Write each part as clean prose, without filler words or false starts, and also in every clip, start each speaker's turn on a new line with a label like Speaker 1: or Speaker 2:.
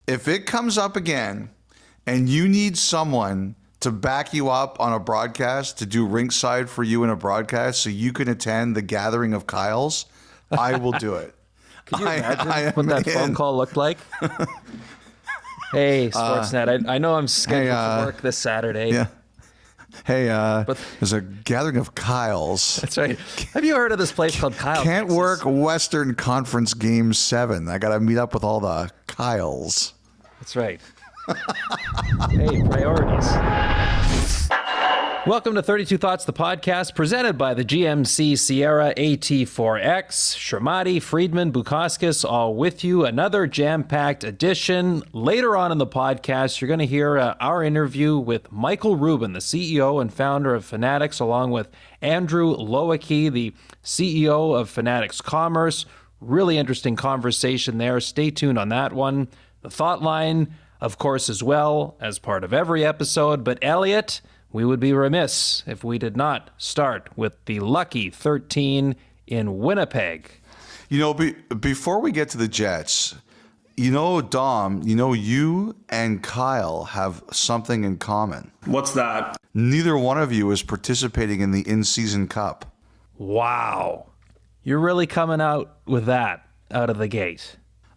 Speaker 1: If it comes up again and you need someone to back you up on a broadcast, to do rinkside for you in a broadcast so you can attend the gathering of Kyles, I will do it.
Speaker 2: Can you imagine what that phone call looked like? Hey, Sportsnet, I know I'm scheduled to work this Saturday.
Speaker 1: Yeah. Hey, there's a gathering of Kyles.
Speaker 2: That's right. Have you heard of this place called Kyles?
Speaker 1: Can't work Western Conference Game 7. I got to meet up with all the Kyles.
Speaker 2: That's right. Hey, priorities. Welcome to 32 Thoughts, the podcast presented by the GMC Sierra AT4X. Shermati, Friedman, Bukauskas, all with you. Another jam-packed edition. Later on in the podcast, you're going to hear our interview with Michael Rubin, the CEO and founder of Fanatics, along with Andrew Lowicky, the CEO of Fanatics Commerce. Really interesting conversation there. Stay tuned on that one. The Thought Line, of course, as well, as part of every episode. But Elliotte, we would be remiss if we did not start with the lucky 13 in Winnipeg.
Speaker 1: You know, before we get to the Jets, you know, Dom, you and Kyle have something in common.
Speaker 3: What's that?
Speaker 1: Neither one of you is participating in the in-season cup.
Speaker 2: Wow. You're really coming out with that out of the gate.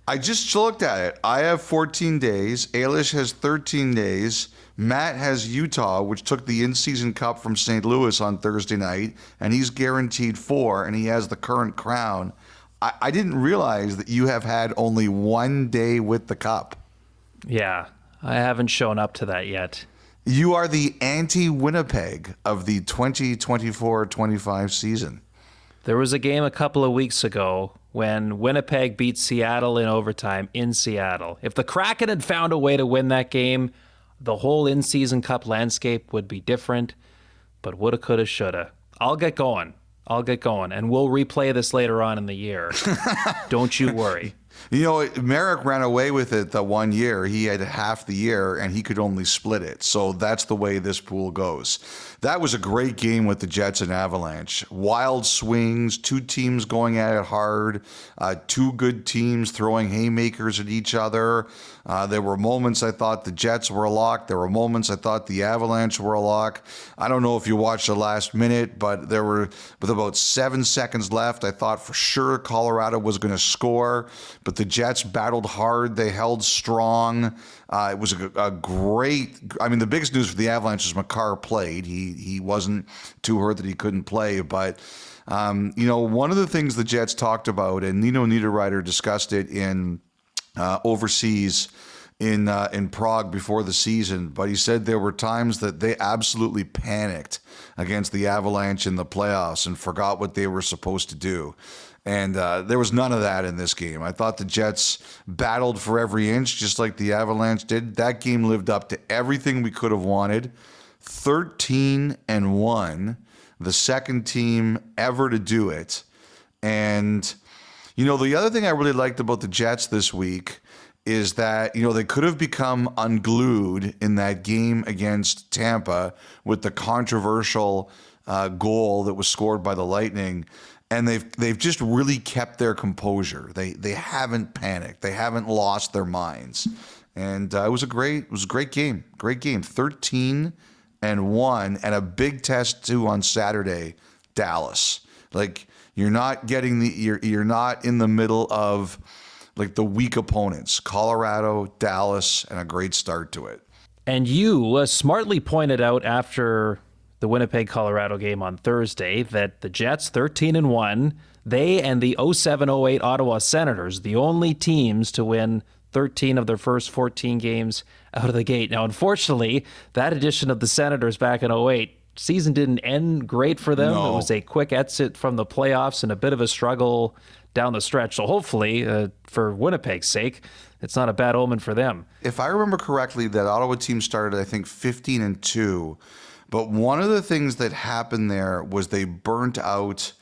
Speaker 1: I just looked at it. I have 14 days. Ailish has 13 days. Matt has Utah, which took the in-season cup from St. Louis on Thursday night, and he's guaranteed 4, and he has the current crown. I didn't realize that you have had only 1 day with the cup.
Speaker 2: Yeah, I haven't shown up to that yet.
Speaker 1: You are the anti-Winnipeg of the 2024-25 season.
Speaker 2: There was a game a couple of weeks ago when Winnipeg beat Seattle in overtime in Seattle. If the Kraken had found a way to win that game, the whole in-season cup landscape would be different, but woulda, coulda, shoulda. I'll get going, and we'll replay this later on in the year. Don't you worry.
Speaker 1: You know, Merrick ran away with it the 1 year. He had half the year, and he could only split it. So that's the way this pool goes. That was a great game with the Jets and Avalanche. Wild swings, two teams going at it hard, two good teams throwing haymakers at each other. There were moments I thought the Jets were a lock. There were moments I thought the Avalanche were a lock. I don't know if you watched the last minute, but with about 7 seconds left, I thought for sure Colorado was going to score. But the Jets battled hard. They held strong. It was a great. I mean, the biggest news for the Avalanche is Makar played. He wasn't too hurt that he couldn't play. But one of the things the Jets talked about, and Nino Niederreiter discussed it in overseas in Prague before the season. But he said there were times that they absolutely panicked against the Avalanche in the playoffs and forgot what they were supposed to do. And there was none of that in this game. I thought the Jets battled for every inch, just like the Avalanche did. That game lived up to everything we could have wanted. 13-1, the second team ever to do it. And, the other thing I really liked about the Jets this week is that, they could have become unglued in that game against Tampa with the controversial goal that was scored by the Lightning. And they've just really kept their composure. They haven't panicked. They haven't lost their minds. And it was a great game. Great game. 13-1, and a big test too on Saturday, Dallas. Like you're not in the middle of like the weak opponents. Colorado, Dallas, and a great start to it.
Speaker 2: And you smartly pointed out after the Winnipeg-Colorado game on Thursday that the Jets, 13-1, they and the 07-08 Ottawa Senators, the only teams to win 13 of their first 14 games out of the gate. Now, unfortunately, that edition of the Senators back in 08, season didn't end great for them. No. It was a quick exit from the playoffs and a bit of a struggle down the stretch. So hopefully, for Winnipeg's sake, it's not a bad omen for them.
Speaker 1: If I remember correctly, that Ottawa team started, I think, 15-2. But one of the things that happened there was they burnt out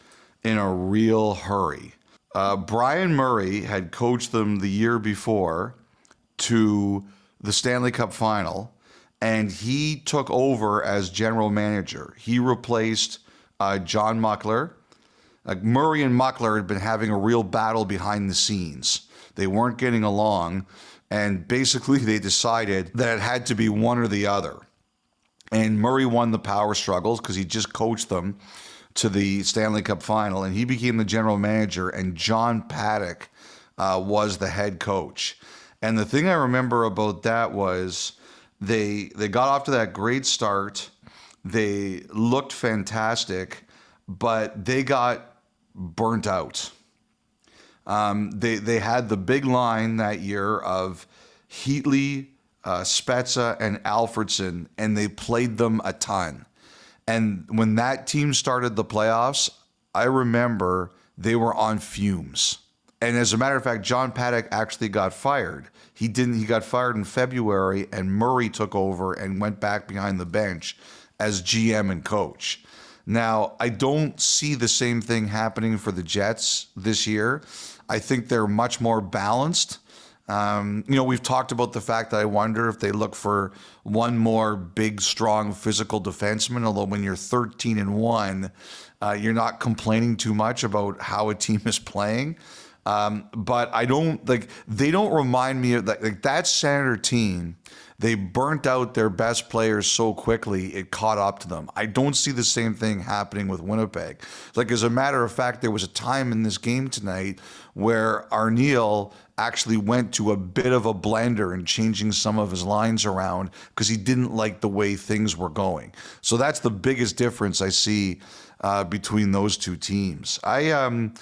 Speaker 1: in a real hurry. Brian Murray had coached them the year before to the Stanley Cup final, and he took over as general manager. He replaced John Muckler. Murray and Muckler had been having a real battle behind the scenes. They weren't getting along. And basically they decided that it had to be one or the other. And Murray won the power struggles because he just coached them to the Stanley Cup final, and he became the general manager, and John Paddock was the head coach. And the thing I remember about that was they got off to that great start. They looked fantastic, but they got burnt out. They had the big line that year of Heatley, Spezza, and Alfredson, and they played them a ton. And when that team started the playoffs, I remember they were on fumes. And as a matter of fact, John Paddock actually got fired. He got fired in February, and Murray took over and went back behind the bench as GM and coach. Now, I don't see the same thing happening for the Jets this year. I think they're much more balanced. We've talked about the fact that I wonder if they look for one more big, strong physical defenseman, although when you're 13-1, you're not complaining too much about how a team is playing. But they don't remind me of that Senator team. They burnt out their best players so quickly, it caught up to them. I don't see the same thing happening with Winnipeg. As a matter of fact, there was a time in this game tonight where Arniel actually went to a bit of a blender and changing some of his lines around because he didn't like the way things were going. So that's the biggest difference I see between those two teams. I'm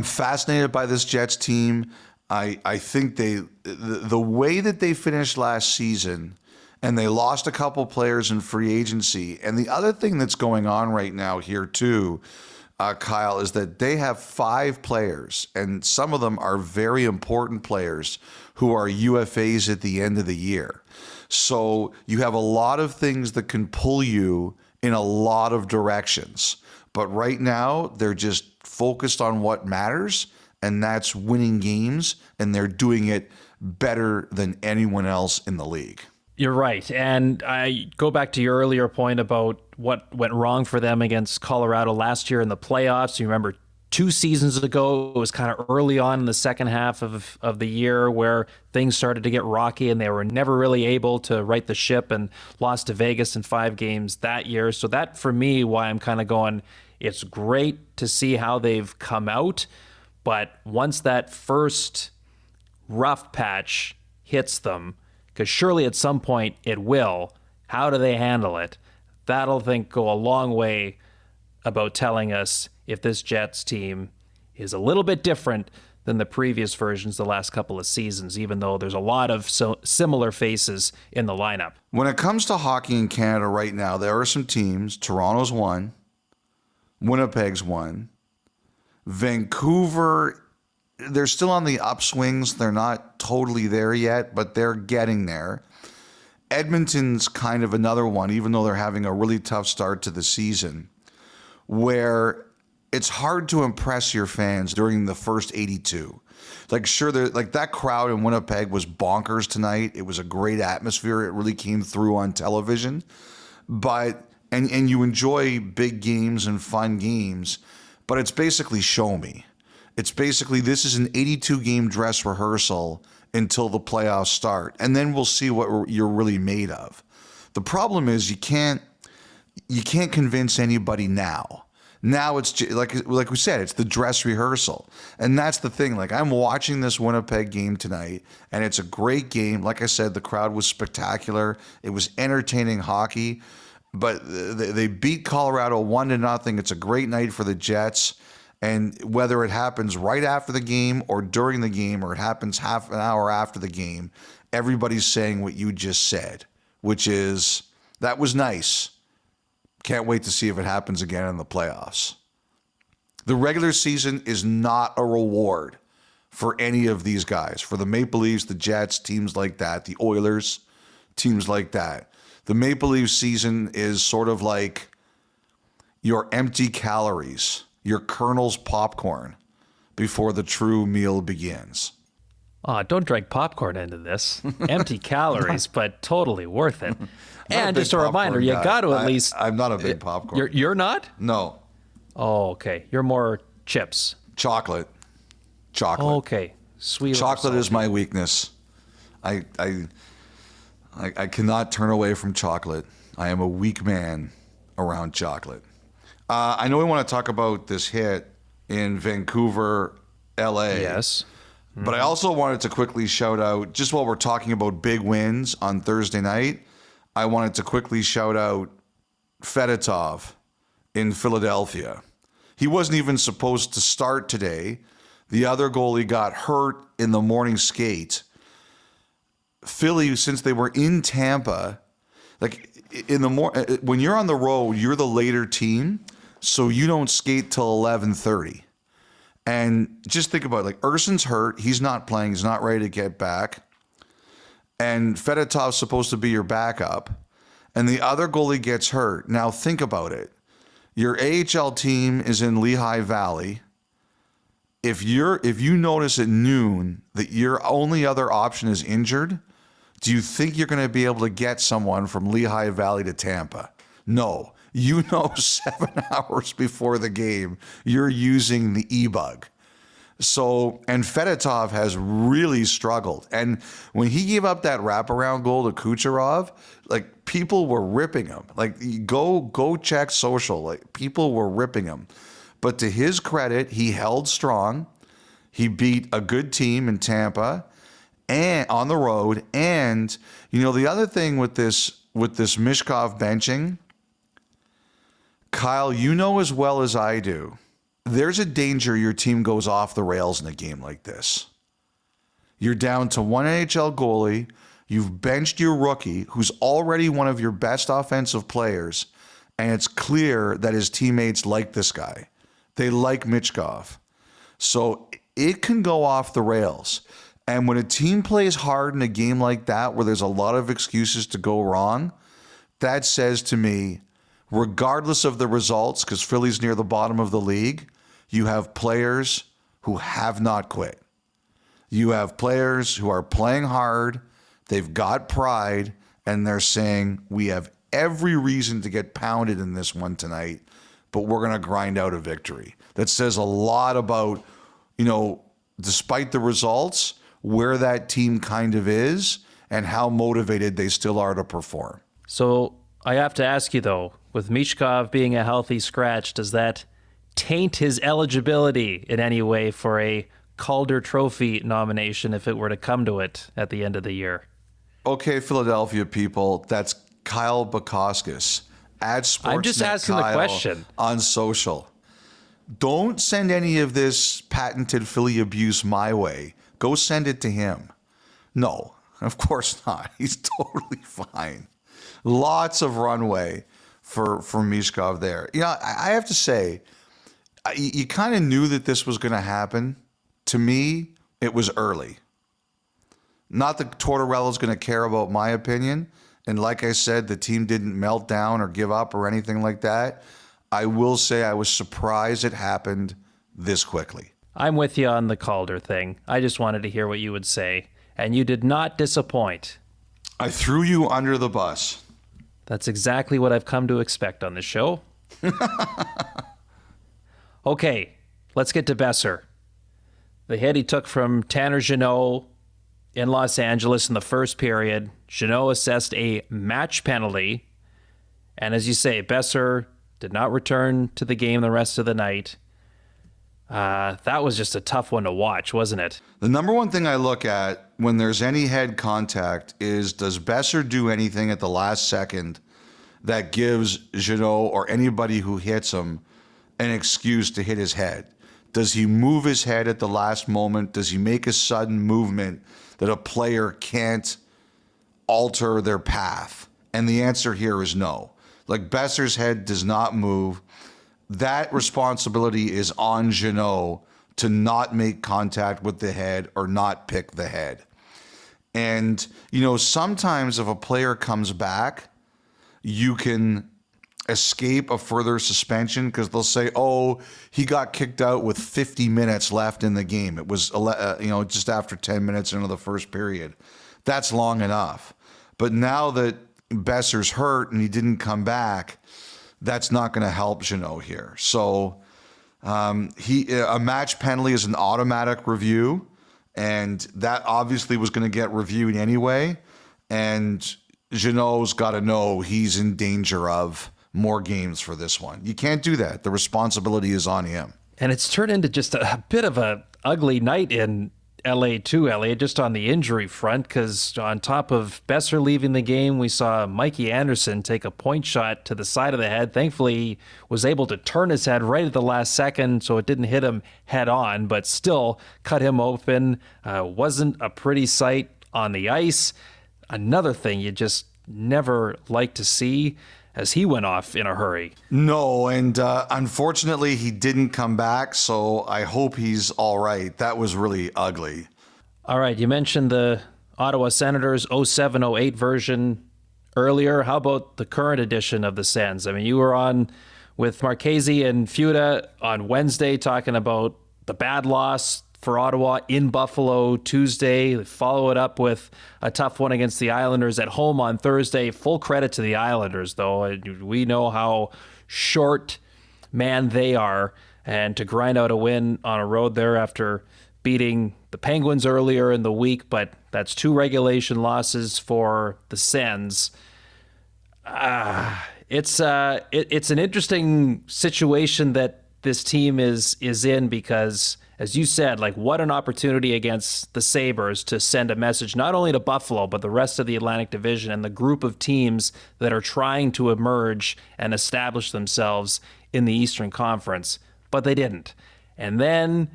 Speaker 1: fascinated by this Jets team. I think the way that they finished last season, and they lost a couple players in free agency. And the other thing that's going on right now here too, Kyle, is that they have 5 players, and some of them are very important players who are UFAs at the end of the year. So you have a lot of things that can pull you in a lot of directions. But right now, they're just focused on what matters, and that's winning games, and they're doing it better than anyone else in the league.
Speaker 2: You're right. And I go back to your earlier point about what went wrong for them against Colorado last year in the playoffs. You remember 2 seasons ago, it was kind of early on in the second half of the year where things started to get rocky and they were never really able to right the ship and lost to Vegas in 5 games that year. So that, for me, why I'm kind of going, it's great to see how they've come out. But once that first rough patch hits them, because surely at some point it will, how do they handle it? That'll, I think, go a long way about telling us if this Jets team is a little bit different than the previous versions the last couple of seasons, even though there's a lot of similar faces in the lineup.
Speaker 1: When it comes to hockey in Canada right now, there are some teams. Toronto's won. Winnipeg's won. Vancouver, they're still on the upswings. They're not totally there yet, but they're getting there. Edmonton's kind of another one, even though they're having a really tough start to the season, where it's hard to impress your fans during the first 82. Sure, that crowd in Winnipeg was bonkers tonight. It was a great atmosphere. It really came through on television. But and you enjoy big games and fun games, but it's basically show me. It's basically, this is an 82-game dress rehearsal until the playoffs start, and then we'll see what you're really made of. The problem is you can't convince anybody now. Now it's like we said, it's the dress rehearsal, and that's the thing. I'm watching this Winnipeg game tonight, and it's a great game. Like I said, the crowd was spectacular. It was entertaining hockey, but they beat Colorado 1-0. It's a great night for the Jets. And whether it happens right after the game or during the game, or it happens half an hour after the game, everybody's saying what you just said, which is, that was nice. Can't wait to see if it happens again in the playoffs. The regular season is not a reward for any of these guys. For the Maple Leafs, the Jets, teams like that, the Oilers, teams like that. The Maple Leafs season is sort of like your empty calories, your Colonel's popcorn before the true meal begins.
Speaker 2: Don't drag popcorn into this. Empty calories, but totally worth it. And just a reminder, you got to at least...
Speaker 1: I'm not a big popcorn.
Speaker 2: You're not?
Speaker 1: No.
Speaker 2: Oh, okay. You're more chips.
Speaker 1: Chocolate.
Speaker 2: Okay. Sweet.
Speaker 1: Chocolate is my weakness. I cannot turn away from chocolate. I am a weak man around chocolate. I know we want to talk about this hit in Vancouver, LA.
Speaker 2: Yes.
Speaker 1: But I also wanted to quickly shout out, just while we're talking about big wins on Thursday night, I wanted to quickly shout out Fedotov in Philadelphia. He wasn't even supposed to start today. The other goalie got hurt in the morning skate. Philly, since they were in Tampa, like when you're on the road, you're the later team, so you don't skate till 11:30. And just think about it, like Urson's hurt, he's not playing, he's not ready to get back. And Fedotov's supposed to be your backup. And the other goalie gets hurt. Now think about it. Your AHL team is in Lehigh Valley. If you notice at noon that your only other option is injured, do you think you're going to be able to get someone from Lehigh Valley to Tampa? No. 7 hours before the game, you're using the e-bug. So, and Fedotov has really struggled. And when he gave up that wraparound goal to Kucherov, like people were ripping him. Like go check social. Like people were ripping him. But to his credit, he held strong. He beat a good team in Tampa and on the road. And the other thing with this Mishkov benching, Kyle, you know as well as I do, there's a danger your team goes off the rails in a game like this. You're down to one NHL goalie. You've benched your rookie, who's already one of your best offensive players, and it's clear that his teammates like this guy. They like Michkov. So it can go off the rails. And when a team plays hard in a game like that, where there's a lot of excuses to go wrong, that says to me, regardless of the results, because Philly's near the bottom of the league, you have players who have not quit. You have players who are playing hard, they've got pride, and they're saying, we have every reason to get pounded in this one tonight, but we're going to grind out a victory. That says a lot about, despite the results, where that team kind of is and how motivated they still are to perform.
Speaker 2: So I have to ask you, though, with Michkov being a healthy scratch, does that taint his eligibility in any way for a Calder Trophy nomination if it were to come to it at the end of the year?
Speaker 1: Okay, Philadelphia people, that's Kyle Bukauskas. Add Sportsnet
Speaker 2: I'm just asking
Speaker 1: Kyle
Speaker 2: the question.
Speaker 1: On social. Don't send any of this patented Philly abuse my way. Go send it to him. No, of course not. He's totally fine. Lots of runway for Mishkov there. I have to say, you kind of knew that this was going to happen. To me, it was early. Not that Tortorella's going to care about my opinion. And like I said, the team didn't melt down or give up or anything like that. I will say I was surprised it happened this quickly.
Speaker 2: I'm with you on the Calder thing. I just wanted to hear what you would say. And you did not disappoint.
Speaker 1: I threw you under the bus.
Speaker 2: That's exactly what I've come to expect on this show. Okay, let's get to Boeser. The hit he took from Tanner Jeannot in Los Angeles in the first period. Jeannot assessed a match penalty. And as you say, Boeser did not return to the game the rest of the night. That was just a tough one to watch, wasn't it?
Speaker 1: The number one thing I look at when there's any head contact is, does Boeser do anything at the last second that gives Jeannot or anybody who hits him an excuse to hit his head? Does he move his head at the last moment? Does he make a sudden movement that a player can't alter their path? And the answer here is no. Like, Boeser's head does not move. That responsibility is on Jeannot to not make contact with the head or not pick the head. And, sometimes if a player comes back, you can escape a further suspension because they'll say, oh, he got kicked out with 50 minutes left in the game. It was, just after 10 minutes into the first period. That's long enough. But now that Boeser's hurt and he didn't come back, that's not going to help Jeannot here. So a match penalty is an automatic review, And that obviously was going to get reviewed anyway. And Jeannot's got to know he's in danger of more games for this one. You can't do that. The responsibility is on him.
Speaker 2: And it's turned into just a bit of a ugly night in LA too, Elliotte, just on the injury front, because on top of Boeser leaving the game, we saw Mikey Anderson take a point shot to the side of the head. Thankfully, he was able to turn his head right at the last second, so it didn't hit him head on, but still cut him open. Wasn't a pretty sight on the ice. Another thing you just never like to see, as he went off in a hurry.
Speaker 1: No, and unfortunately, he didn't come back, so I hope he's all right. That was really ugly.
Speaker 2: All right, you mentioned the Ottawa Senators 07-08 version earlier. How about the current edition of the Sens? I mean, you were on with Marchese and Feuda on Wednesday talking about the bad loss for Ottawa in Buffalo Tuesday. Follow it up with a tough one against the Islanders at home on Thursday. Full credit to the Islanders, though. We know how short man they are, and to grind out a win on a road there after beating the Penguins earlier in the week, but that's 2 regulation losses for the Sens. It's an interesting situation that this team is in, because, as you said, like, what an opportunity against the Sabres to send a message not only to Buffalo, but the rest of the Atlantic Division and the group of teams that are trying to emerge and establish themselves in the Eastern Conference. But they didn't. And then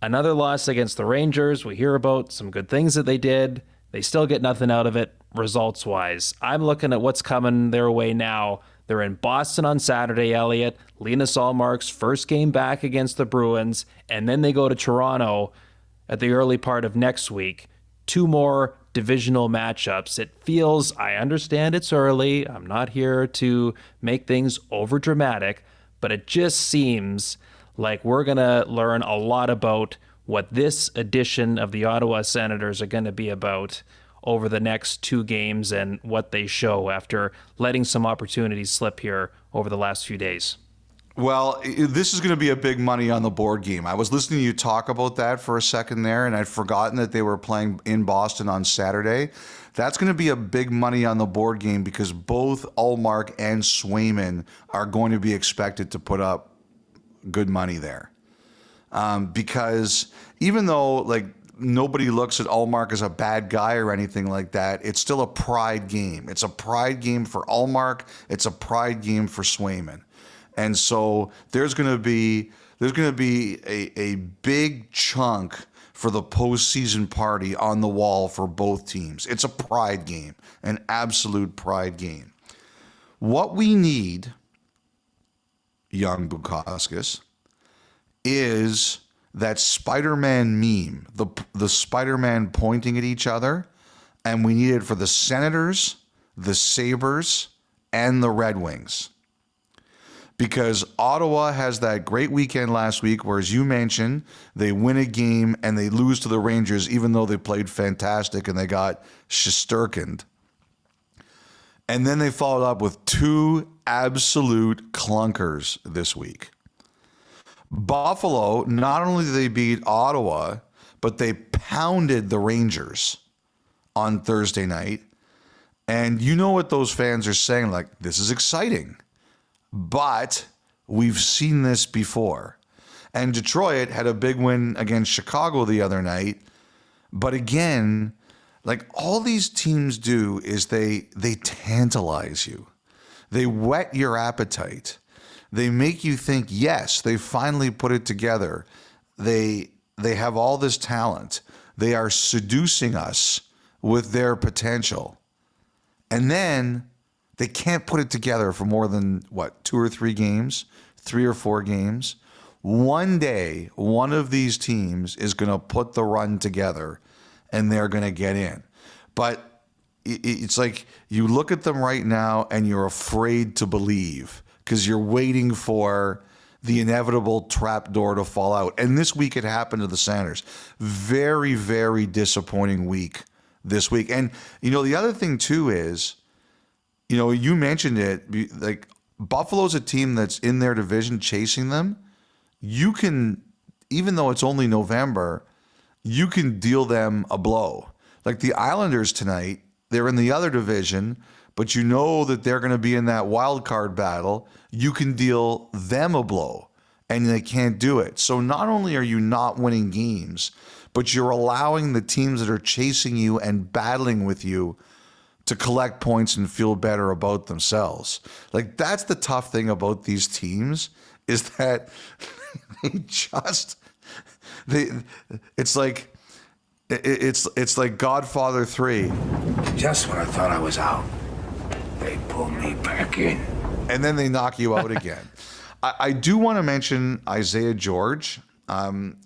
Speaker 2: another loss against the Rangers. We hear about some good things that they did. They still get nothing out of it results-wise. I'm looking at what's coming their way now. They're in Boston on Saturday, Elliotte. Linus Ullmark's first game back against the Bruins, and then they go to Toronto at the early part of next week. 2 more divisional matchups. It feels, I understand it's early. I'm not here to make things over dramatic, but it just seems like we're going to learn a lot about what this edition of the Ottawa Senators are going to be about over the next 2 games and what they show after letting some opportunities slip here over the last few days.
Speaker 1: Well, this is going to be a big money on the board game. I was listening to you talk about that for a second there, and I'd forgotten that they were playing in Boston on Saturday. That's going to be a big money on the board game, because both Ullmark and Swayman are going to be expected to put up good money there. Because even though, like, nobody looks at Ullmark as a bad guy or anything like that, it's still a pride game. It's a pride game for Ullmark. It's a pride game for Swayman. And so there's going to be a big chunk for the postseason party on the wall for both teams. It's a pride game, an absolute pride game. What we need, young Bukauskas, is that Spider-Man meme, the Spider-Man pointing at each other, and we need it for the Senators, the Sabres, and the Red Wings. Because Ottawa has that great weekend last week where, as you mentioned, they win a game and they lose to the Rangers, even though they played fantastic and they got Shesterkined. And then they followed up with 2 absolute clunkers this week. Buffalo, not only did they beat Ottawa, but they pounded the Rangers on Thursday night. And you know what those fans are saying, like, this is exciting. But we've seen this before. And Detroit had a big win against Chicago the other night. But again, like, all these teams do is they tantalize you. They whet your appetite. They make you think, yes, they finally put it together. They have all this talent. They are seducing us with their potential. And then they can't put it together for more than, 2 or 3 games, 3 or 4 games. One day, one of these teams is going to put the run together and they're going to get in. But it's like you look at them right now and you're afraid to believe, because you're waiting for the inevitable trapdoor to fall out. And this week it happened to the Senators. Very, very disappointing week this week. And, the other thing too is, you mentioned it, like, Buffalo's a team that's in their division chasing them. You can, even though it's only November, you can deal them a blow. Like the Islanders tonight, they're in the other division, but you know that they're going to be in that wild card battle. You can deal them a blow, and they can't do it. So not only are you not winning games, but you're allowing the teams that are chasing you and battling with you to collect points and feel better about themselves. Like that's the tough thing about these teams is that it's like Godfather 3.
Speaker 3: Just when I thought I was out, they pulled me back in.
Speaker 1: And then they knock you out again. I do want to mention Isaiah George.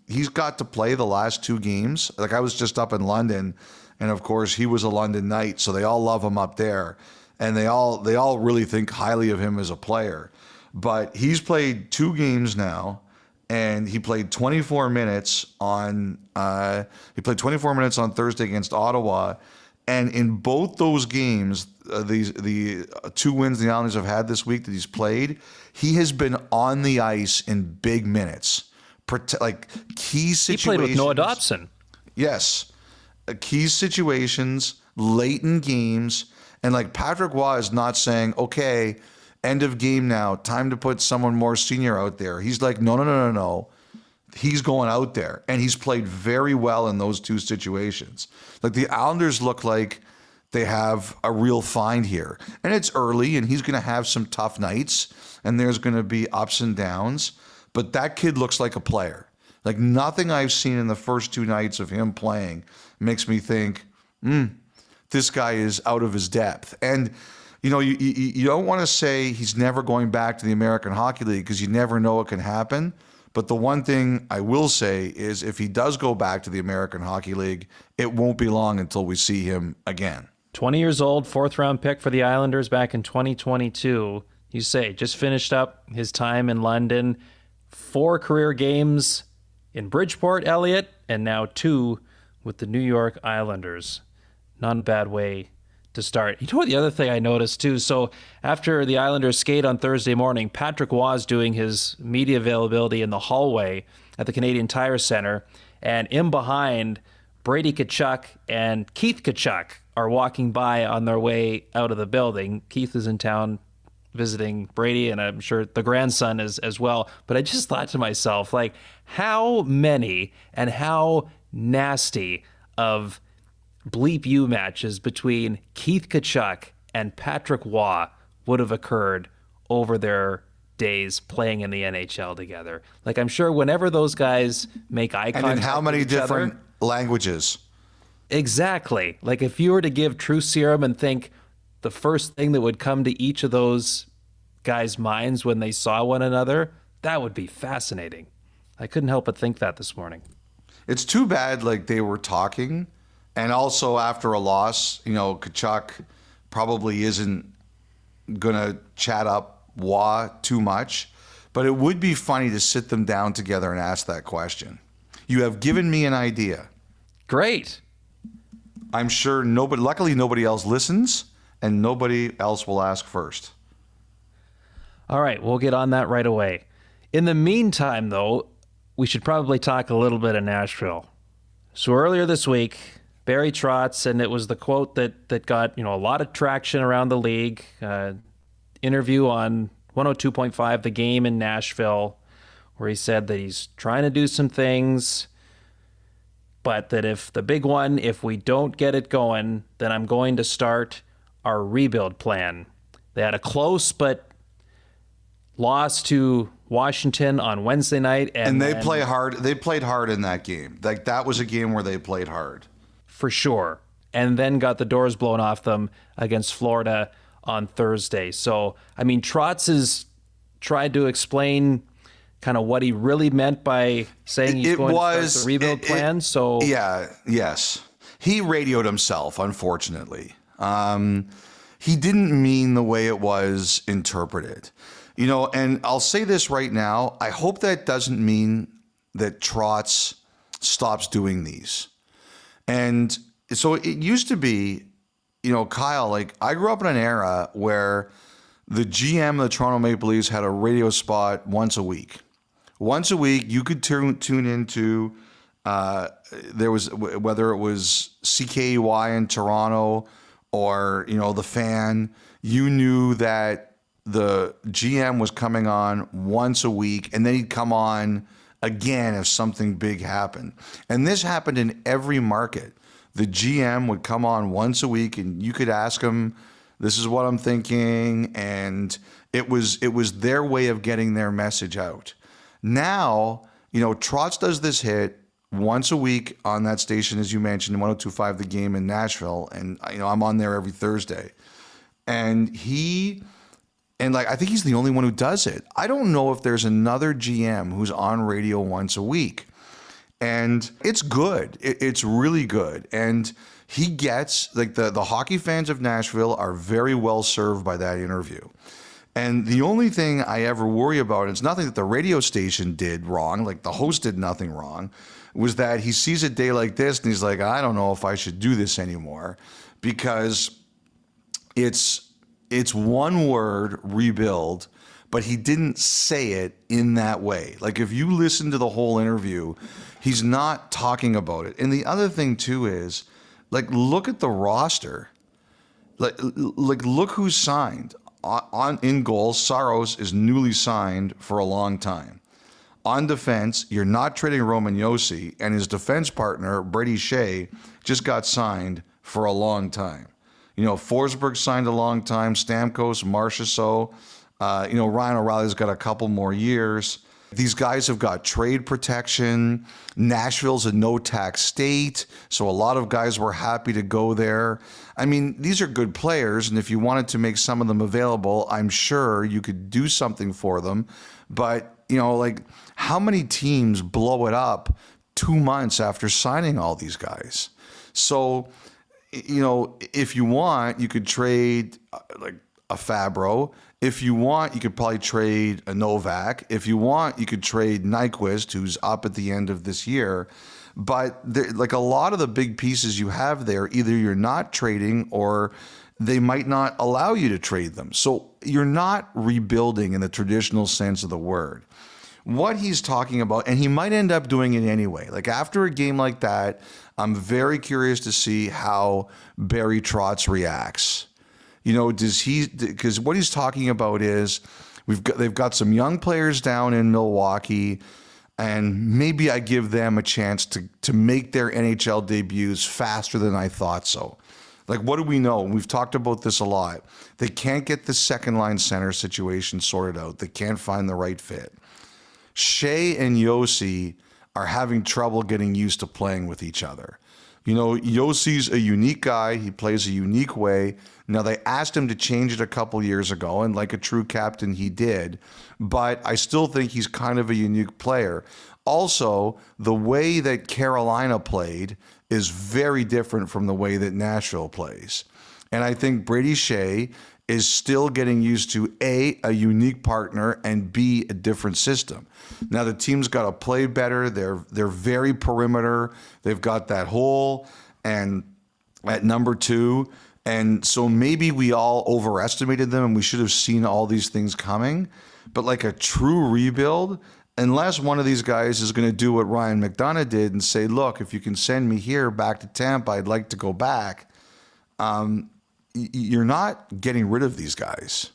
Speaker 1: He's got to play the last 2 games. Like I was just up in London, and of course he was a London Knight, so they all love him up there, and they all really think highly of him as a player. But he's played 2 games now, and he played 24 minutes on Thursday against Ottawa, and in both those games, the 2 wins the Islanders have had this week that he's played, he has been on the ice in big minutes, like key situations.
Speaker 2: He played with Noah Dobson.
Speaker 1: Yes. Key situations, late in games, and like Patrick Waugh is not saying, okay, end of game now, time to put someone more senior out there. He's like, no. He's going out there, and he's played very well in those 2 situations. Like the Islanders look like they have a real find here, and it's early, and he's going to have some tough nights, and there's going to be ups and downs, but that kid looks like a player. Like nothing I've seen in the first 2 nights of him playing makes me think, this guy is out of his depth. And, you don't want to say he's never going back to the American Hockey League because you never know what can happen. But the one thing I will say is if he does go back to the American Hockey League, it won't be long until we see him again.
Speaker 2: 20 years old, 4th-round pick for the Islanders back in 2022. You say, just finished up his time in London. 4 career games in Bridgeport, Elliotte, and now 2 with the New York Islanders. Not a bad way to start. You know what the other thing I noticed too? So after the Islanders skate on Thursday morning, Patrick Waugh is doing his media availability in the hallway at the Canadian Tire Center, and in behind, Brady Tkachuk and Keith Tkachuk are walking by on their way out of the building. Keith is in town visiting Brady, and I'm sure the grandson is as well. But I just thought to myself, like, how many and how nasty of bleep you matches between Keith Tkachuk and Patrick Waugh would have occurred over their days playing in the NHL together. Like, I'm sure whenever those guys make eye contact,
Speaker 1: and in how many different languages?
Speaker 2: Exactly. Like, if you were to give truth serum and think the first thing that would come to each of those guys' minds when they saw one another, that would be fascinating. I couldn't help but think that this morning.
Speaker 1: It's too bad, like, they were talking, and also after a loss, Tkachuk probably isn't going to chat up Waugh too much, but it would be funny to sit them down together and ask that question. You have given me an idea.
Speaker 2: Great.
Speaker 1: I'm sure luckily nobody else listens, and nobody else will ask first.
Speaker 2: All right, we'll get on that right away. In the meantime, though, we should probably talk a little bit of Nashville. So earlier this week, Barry Trotz, and it was the quote that got a lot of traction around the league, interview on 102.5 The Game in Nashville, where he said that he's trying to do some things, but that if we don't get it going, then I'm going to start our rebuild plan. They had a close but loss to Washington on Wednesday night,
Speaker 1: and they play hard. They played hard in that game. Like, that was a game where they played hard
Speaker 2: for sure, and then got the doors blown off them against Florida on Thursday. So, I mean, Trotz has tried to explain kind of what he really meant by saying he's going to start the rebuild plan.
Speaker 1: Yes. He radioed himself, unfortunately. He didn't mean the way it was interpreted. And I'll say this right now, I hope that doesn't mean that Trotz stops doing these. And so it used to be, Kyle, like, I grew up in an era where the GM of the Toronto Maple Leafs had a radio spot once a week. Once a week, you could tune into There was, whether it was CKY in Toronto or, the Fan, you knew that the GM was coming on once a week, and then he'd come on again if something big happened. And this happened in every market. The GM would come on once a week, and you could ask him, this is what I'm thinking, and it was their way of getting their message out. Now, Trotz does this hit once a week on that station, as you mentioned, 102.5 The Game in Nashville, and I'm on there every Thursday. And I think he's the only one who does it. I don't know if there's another GM who's on radio once a week. And it's good. It's really good. And he gets, the hockey fans of Nashville are very well served by that interview. And the only thing I ever worry about, and it's nothing that the radio station did wrong, the host did nothing wrong, was that he sees a day like this and he's like, I don't know if I should do this anymore, because it's one word, rebuild, but he didn't say it in that way. If you listen to the whole interview, he's not talking about it. And the other thing too is, look at the roster. Look who's signed. In goal, Saros is newly signed for a long time. On defense, you're not trading Roman Josi, and his defense partner, Brady Shea, just got signed for a long time. Forsberg signed a long time, Stamkos, Marchessault, Ryan O'Reilly's got a couple more years. These guys have got trade protection. Nashville's a no-tax state, so a lot of guys were happy to go there. I mean, these are good players, and if you wanted to make some of them available, I'm sure you could do something for them. But, how many teams blow it up 2 months after signing all these guys? So, if you want, you could trade a Fabro. If you want, you could probably trade a Novak. If you want, you could trade Nyquist, who's up at the end of this year. But a lot of the big pieces you have there, either you're not trading or they might not allow you to trade them. So you're not rebuilding in the traditional sense of the word. What he's talking about, and he might end up doing it anyway. After a game like that, I'm very curious to see how Barry Trotz reacts. Because what he's talking about is they've got some young players down in Milwaukee, and maybe I give them a chance to make their NHL debuts faster than I thought so. What do we know? We've talked about this a lot. They can't get the second line center situation sorted out. They can't find the right fit. Shea and Josi are having trouble getting used to playing with each other. Yossi's a unique guy. He plays a unique way. Now, they asked him to change it a couple years ago, and like a true captain, he did. But I still think he's kind of a unique player. Also, the way that Carolina played is very different from the way that Nashville plays. And I think Brady Shea is still getting used to A, unique partner, and B, a different system. Now, the team's got to play better. They're very perimeter. They've got that hole and at number 2. And so maybe we all overestimated them and we should have seen all these things coming. But a true rebuild, unless one of these guys is going to do what Ryan McDonough did and say, look, if you can send me here back to Tampa, I'd like to go back. You're not getting rid of these guys.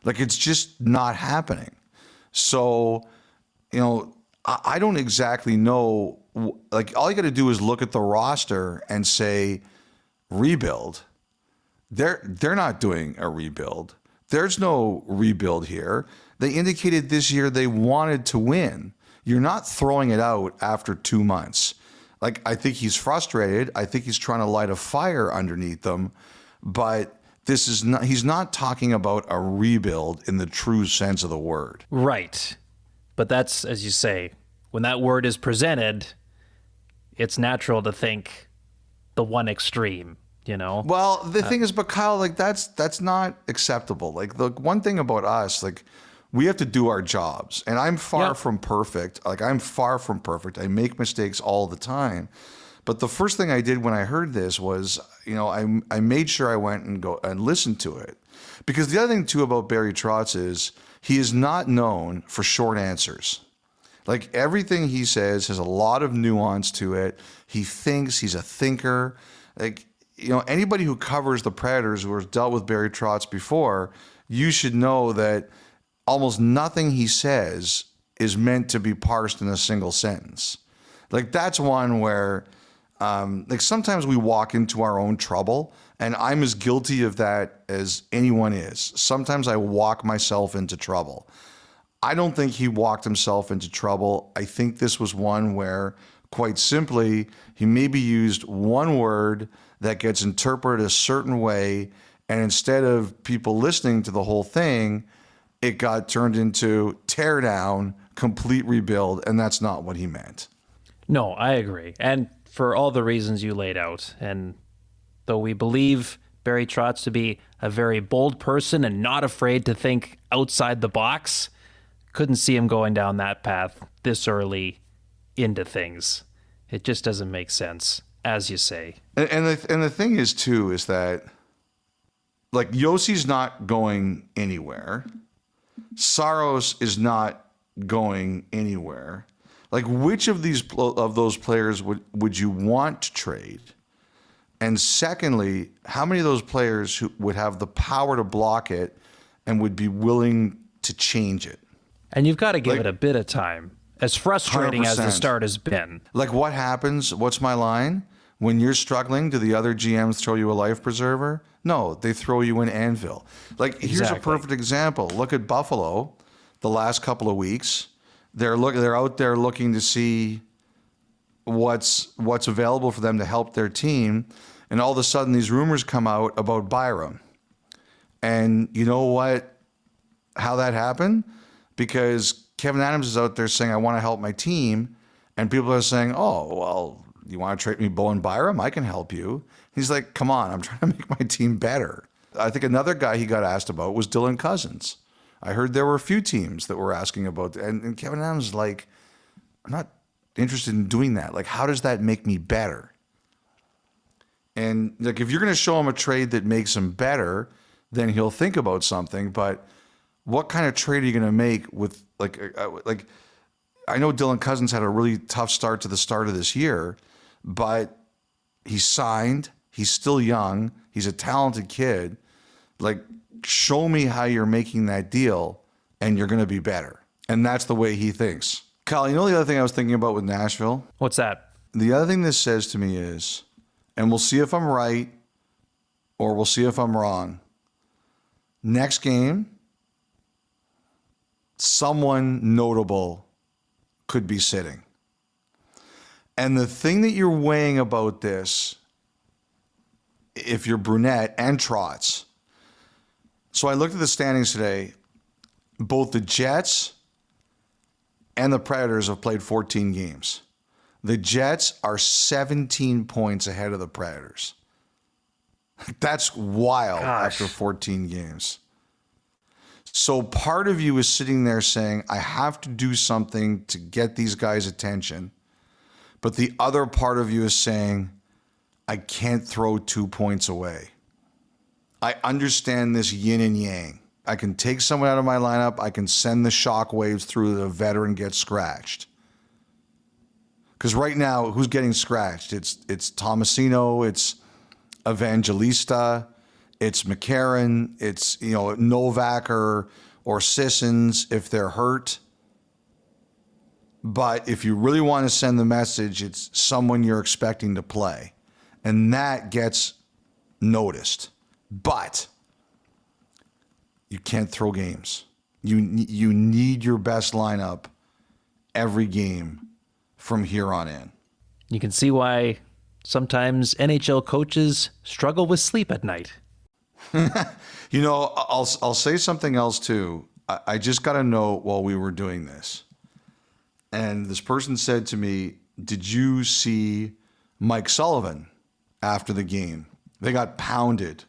Speaker 1: It's just not happening. So, I don't exactly know. All you got to do is look at the roster and say, rebuild. They're not doing a rebuild. There's no rebuild here. They indicated this year they wanted to win. You're not throwing it out after 2 months. I think he's frustrated. I think he's trying to light a fire underneath them. But he's not talking about a rebuild in the true sense of the word.
Speaker 2: Right. But that's, as you say, when that word is presented, it's natural to think the one extreme,
Speaker 1: Well, the thing is, but Kyle, that's not acceptable. The one thing about us, we have to do our jobs, and I'm far from perfect. I'm far from perfect. I make mistakes all the time. But the first thing I did when I heard this was, I made sure I went and listened to it. Because the other thing too about Barry Trotz is he is not known for short answers. Like everything he says has a lot of nuance to it. He thinks, he's a thinker. Like, anybody who covers the Predators who has dealt with Barry Trotz before, you should know that almost nothing he says is meant to be parsed in a single sentence. Like that's one where sometimes we walk into our own trouble, and I'm as guilty of that as anyone is. Sometimes I walk myself into trouble. I don't think he walked himself into trouble. I think this was one where, quite simply, he maybe used one word that gets interpreted a certain way, and instead of people listening to the whole thing, it got turned into tear down, complete rebuild, and that's not what he meant.
Speaker 2: No, I agree. And for all the reasons you laid out, and though we believe Barry Trotz to be a very bold person and not afraid to think outside the box, couldn't see him going down that path this early into things. It just doesn't make sense, as you say.
Speaker 1: And the thing is, too, is that, like, Yossi's not going anywhere. Saros is not going anywhere. Like, which of those players would you want to trade? And secondly, how many of those players who would have the power to block it and would be willing to change it?
Speaker 2: And you've got to give it a bit of time. As frustrating
Speaker 1: 100%.
Speaker 2: as the start has been.
Speaker 1: Like, what happens? What's my line? When you're struggling, do the other GMs throw you a life preserver? No, they throw you an anvil. Like, here's a perfect example. Look at Buffalo the last couple of weeks. They're out there looking to see what's available for them to help their team. And all of a sudden, these rumors come out about Byram. And you know what? How that happened? Because Kevin Adams is out there saying, I want to help my team. And people are saying, oh, well, you want to trade me Bowen Byram? I can help you. He's like, come on, I'm trying to make my team better. I think another guy he got asked about was Dylan Cousins. I heard there were a few teams that were asking about, and Kevin Adams is like, I'm not interested in doing that. Like, how does that make me better? And like, if you're going to show him a trade that makes him better, then he'll think about something. But what kind of trade are you going to make with like I know Dylan Cousins had a really tough start to the start of this year, but he's signed. He's still young. He's a talented kid. Like, show me how you're making that deal and you're going to be better. And that's the way he thinks. Kyle, you know the other thing I was thinking about with Nashville?
Speaker 2: What's that?
Speaker 1: The other thing this says to me is, and we'll see if I'm right or we'll see if I'm wrong. Next game, someone notable could be sitting. And the thing that you're weighing about this, if you're Brunette and Trotz. So I looked at the standings today. Both the Jets and the Predators have played 14 games. The Jets are 17 points ahead of the Predators. That's wild. After 14 games. So part of you is sitting there saying, I have to do something to get these guys' attention. But the other part of you is saying, I can't throw 2 points away. I understand this yin and yang. I can take someone out of my lineup. I can send the shock waves through the veteran gets scratched. Because right now, who's getting scratched? It's Tomasino, it's Evangelista, it's McCarron, it's Novak or Sissons if they're hurt. But if you really want to send the message, it's someone you're expecting to play. And that gets noticed. But you can't throw games. You need your best lineup every game from here on in.
Speaker 2: You can see why sometimes NHL coaches struggle with sleep at night.
Speaker 1: I'll say something else too. I just got a note while we were doing this. And this person said to me, did you see Mike Sullivan after the game? They got pounded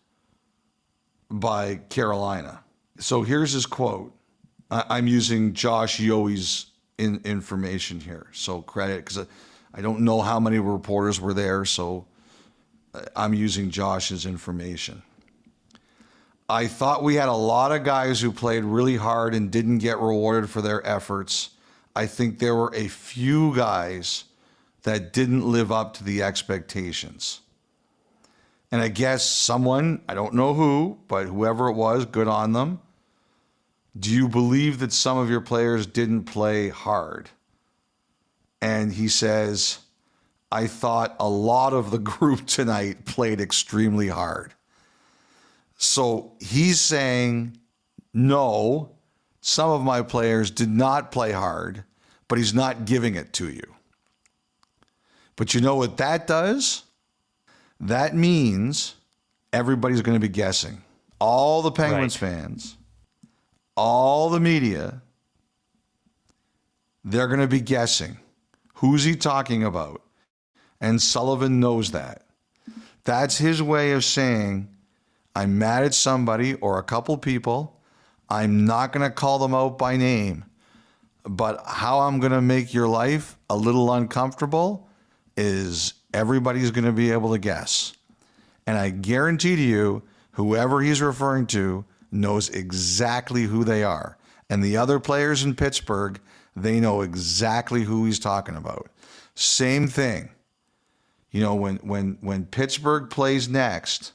Speaker 1: by Carolina. So here's his quote. I'm using Josh Yohe's information here. So credit, because I don't know how many reporters were there. So I'm using Josh's information. I thought we had a lot of guys who played really hard and didn't get rewarded for their efforts. I think there were a few guys that didn't live up to the expectations. And I guess someone, I don't know who, but whoever it was, good on them. Do you believe that some of your players didn't play hard? And he says, I thought a lot of the group tonight played extremely hard. So he's saying, no, some of my players did not play hard, but he's not giving it to you. But you know what that does? That means everybody's going to be guessing. All the Penguins fans, all the media, they're going to be guessing. Who's he talking about? And Sullivan knows that. That's his way of saying, I'm mad at somebody or a couple people. I'm not going to call them out by name. But how I'm going to make your life a little uncomfortable is everybody's going to be able to guess. And I guarantee to you, whoever he's referring to knows exactly who they are. And the other players in Pittsburgh, they know exactly who he's talking about. Same thing. You know, when Pittsburgh plays next,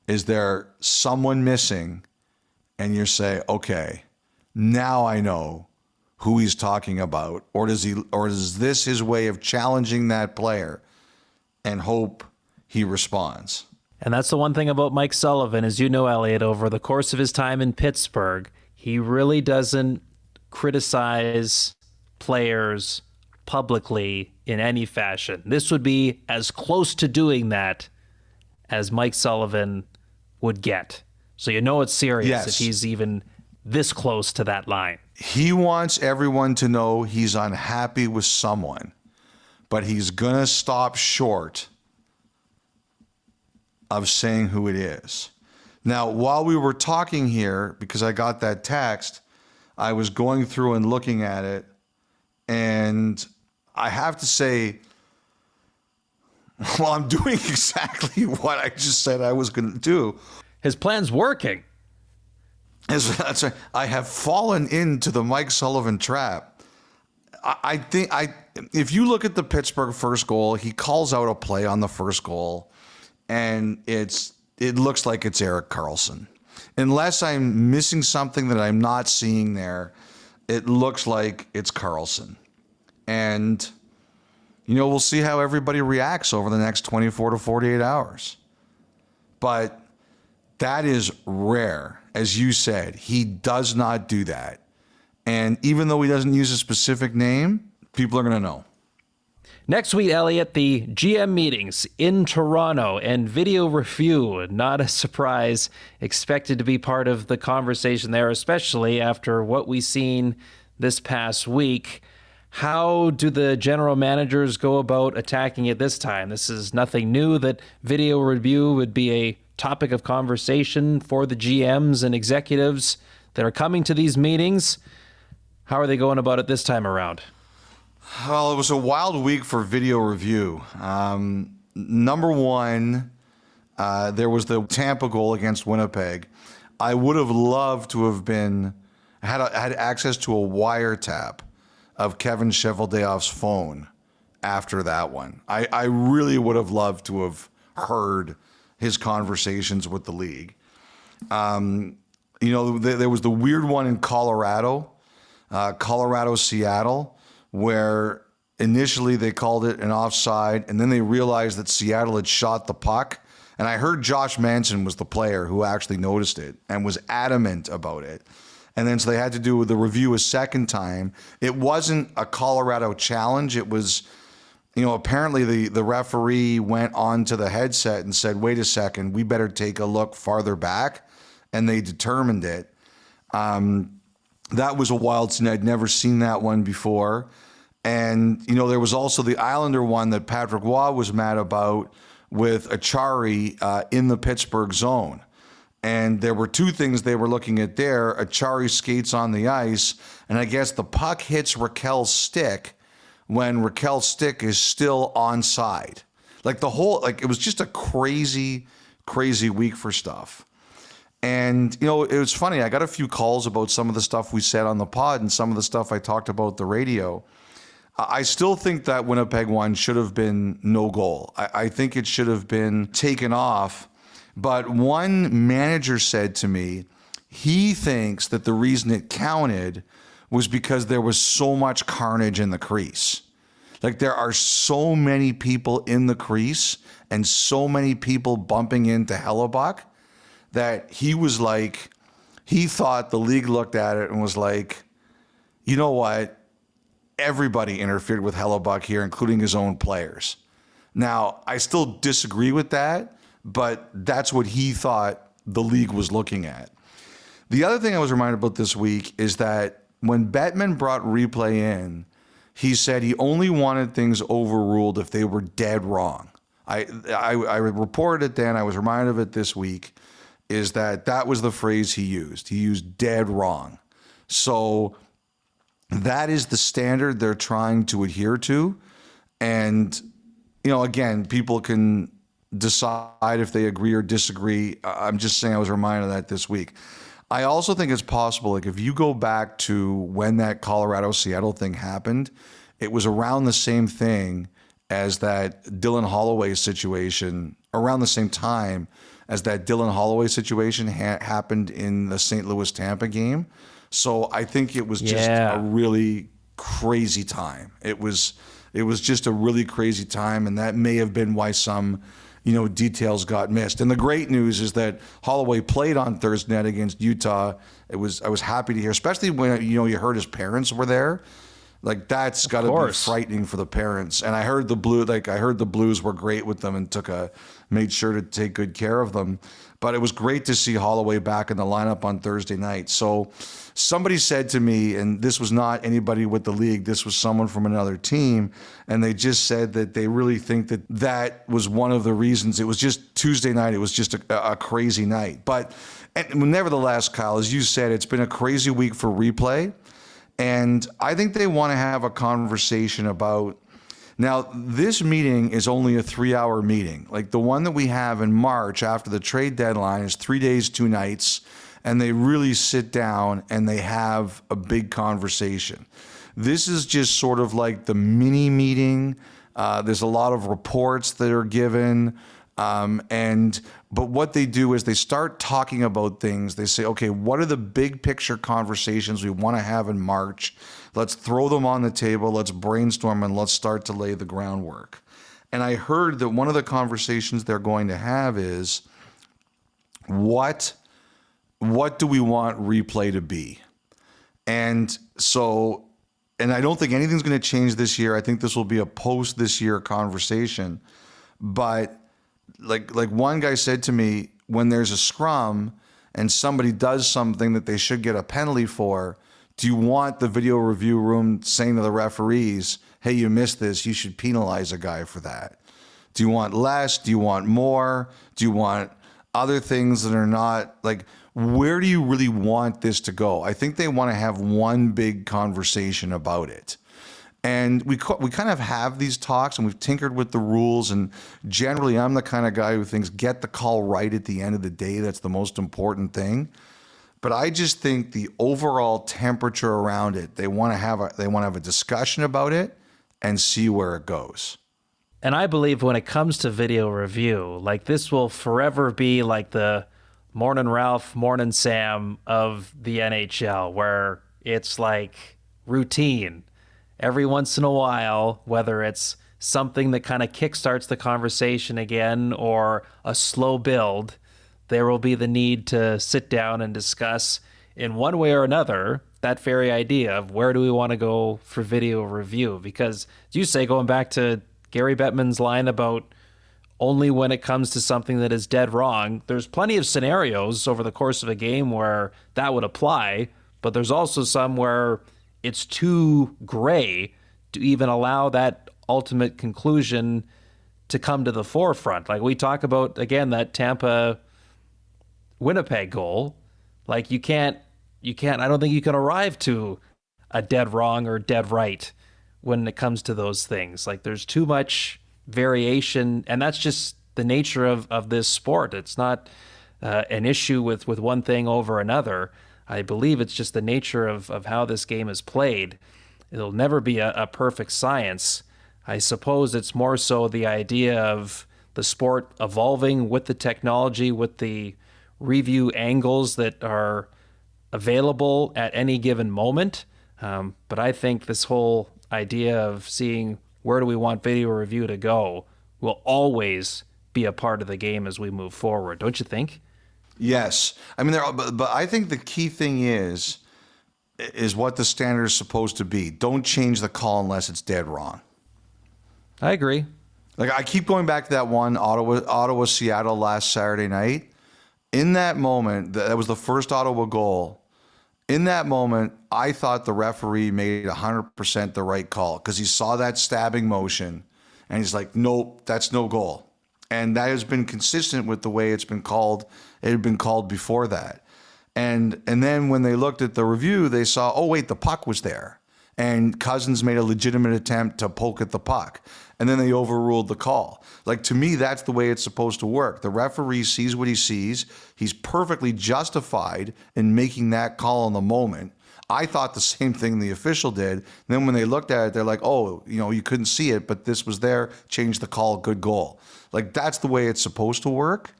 Speaker 1: is there someone missing? And you say, okay, now I know who he's talking about. Or is this his way of challenging that player and hope he responds?
Speaker 2: And that's the one thing about Mike Sullivan, as you know, Elliotte, over the course of his time in Pittsburgh, he really doesn't criticize players publicly in any fashion. This would be as close to doing that as Mike Sullivan would get. So you know it's serious if he's even this close to that line.
Speaker 1: He wants everyone to know he's unhappy with someone, but he's going to stop short of saying who it is. Now, while we were talking here, because I got that text, I was going through and looking at it, and I have to say, well, I'm doing exactly what I just said I was going to do.
Speaker 2: His plan's working.
Speaker 1: That's right. I have fallen into the Mike Sullivan trap. I think if you look at the Pittsburgh first goal, he calls out a play on the first goal, and it looks like it's Erik Karlsson. Unless I'm missing something that I'm not seeing there, it looks like it's Karlsson. And, you know, we'll see how everybody reacts over the next 24 to 48 hours. But that is rare. As you said, he does not do that. And even though he doesn't use a specific name, people are going to know.
Speaker 2: Next week, Elliotte, the GM meetings in Toronto and video review. Not a surprise. Expected to be part of the conversation there, especially after what we've seen this past week. How do the general managers go about attacking it this time? This is nothing new that video review would be a topic of conversation for the GMs and executives that are coming to these meetings. How are they going about it this time around?
Speaker 1: Well, it was a wild week for video review. Number one, there was the Tampa goal against Winnipeg. I would have loved to have had access to a wiretap of Kevin Cheveldayoff's phone after that one. I really would have loved to have heard his conversations with the league. You know, there was the weird one in Colorado, Seattle, where initially they called it an offside, and then they realized that Seattle had shot the puck. And I heard Josh Manson was the player who actually noticed it and was adamant about it. And then so they had to do the review a second time. It wasn't a Colorado challenge. It was, you know, apparently the referee went onto the headset and said, wait a second, we better take a look farther back. And they determined it. That was a wild scene. I'd never seen that one before. And, you know, there was also the Islander one that Patrick Waugh was mad about with Achari in the Pittsburgh zone. And there were two things they were looking at there. Achari skates on the ice, and I guess the puck hits Raquel's stick when Raquel's stick is still onside. Like it was just a crazy, crazy week for stuff. And, it was funny. I got a few calls about some of the stuff we said on the pod and some of the stuff I talked about the radio. I still think that Winnipeg one should have been no goal. I think it should have been taken off. But one manager said to me, he thinks that the reason it counted was because there was so much carnage in the crease. Like, there are so many people in the crease and so many people bumping into Hellebuyck that he was like, he thought the league looked at it and was like, you know what? Everybody interfered with Hellebuyck here, including his own players. Now, I still disagree with that, but that's what he thought the league was looking at. The other thing I was reminded about this week is that when Bettman brought replay in, he said he only wanted things overruled if they were dead wrong. I reported it then, I was reminded of it this week, is that was the phrase he used. He used dead wrong. So that is the standard they're trying to adhere to. And, again, people can decide if they agree or disagree. I'm just saying I was reminded of that this week. I also think it's possible, like, if you go back to when that Colorado-Seattle thing happened, it was around the same thing as that Dylan Holloway situation, around the same time as that Dylan Holloway situation happened in the St. Louis-Tampa game. So I think it was just a really crazy time. It was just a really crazy time, and that may have been why some details got missed. And the great news is that Holloway played on Thursday night against Utah. I was happy to hear, especially when you heard his parents were there. Like, that's got to be frightening for the parents. And I heard the Blues were great with them and made sure to take good care of them. But it was great to see Holloway back in the lineup on Thursday night. So somebody said to me, and this was not anybody with the league, this was someone from another team, and they just said that they really think that was one of the reasons. It was just Tuesday night. It was just a crazy night. But nevertheless, Kyle, as you said, it's been a crazy week for replay. And I think they want to have a conversation about, now this meeting is only a 3-hour meeting. Like, the one that we have in March after the trade deadline is 3 days, 2 nights, and they really sit down and they have a big conversation. This is just sort of like the mini meeting. There's a lot of reports that are given. But what they do is they start talking about things. They say, okay, what are the big picture conversations we want to have in March? Let's throw them on the table. Let's brainstorm and let's start to lay the groundwork. And I heard that one of the conversations they're going to have is, what do we want replay to be? And I don't think anything's going to change this year. I think this will be a post this year conversation. But like one guy said to me, when there's a scrum and somebody does something that they should get a penalty for, do you want the video review room saying to the referees, hey, you missed this, you should penalize a guy for that? Do you want less? Do you want more? Do you want other things that are not, like, where do you really want this to go? I think they want to have one big conversation about it. And we kind of have these talks, and we've tinkered with the rules. And generally, I'm the kind of guy who thinks get the call right at the end of the day. That's the most important thing. But I just think the overall temperature around it, they want to have a discussion about it and see where it goes.
Speaker 2: And I believe when it comes to video review, like, this will forever be like the Morning Ralph, Morning Sam of the NHL, where it's like routine. Every once in a while, whether it's something that kind of kickstarts the conversation again or a slow build, there will be the need to sit down and discuss in one way or another that very idea of where do we want to go for video review. Because, as you say, going back to Gary Bettman's line about only when it comes to something that is dead wrong, there's plenty of scenarios over the course of a game where that would apply, but there's also some where it's too gray to even allow that ultimate conclusion to come to the forefront. Like, we talk about, again, that Tampa Winnipeg goal. Like, I don't think you can arrive to a dead wrong or dead right when it comes to those things. Like, there's too much variation, and that's just the nature of this sport. It's not an issue with one thing over another. I believe it's just the nature of how this game is played. It'll never be a perfect science. I suppose it's more so the idea of the sport evolving with the technology, with the review angles that are available at any given moment. But I think this whole idea of seeing where do we want video review to go will always be a part of the game as we move forward. Don't you think?
Speaker 1: Yes. I mean, but I think the key thing is what the standard is supposed to be. Don't change the call unless it's dead wrong.
Speaker 2: I agree.
Speaker 1: Like, I keep going back to that one Ottawa Seattle last Saturday night. In that moment, that was the first Ottawa goal. In that moment, I thought the referee made 100% the right call because he saw that stabbing motion and he's like, nope, that's no goal. And that has been consistent with the way it's been called. It had been called before that. And then when they looked at the review, they saw, oh, wait, the puck was there. And Cousins made a legitimate attempt to poke at the puck. And then they overruled the call. Like, to me, that's the way it's supposed to work. The referee sees what he sees. He's perfectly justified in making that call in the moment. I thought the same thing the official did. And then when they looked at it, they're like, oh, you couldn't see it, but this was there. Change the call. Good goal. Like, that's the way it's supposed to work.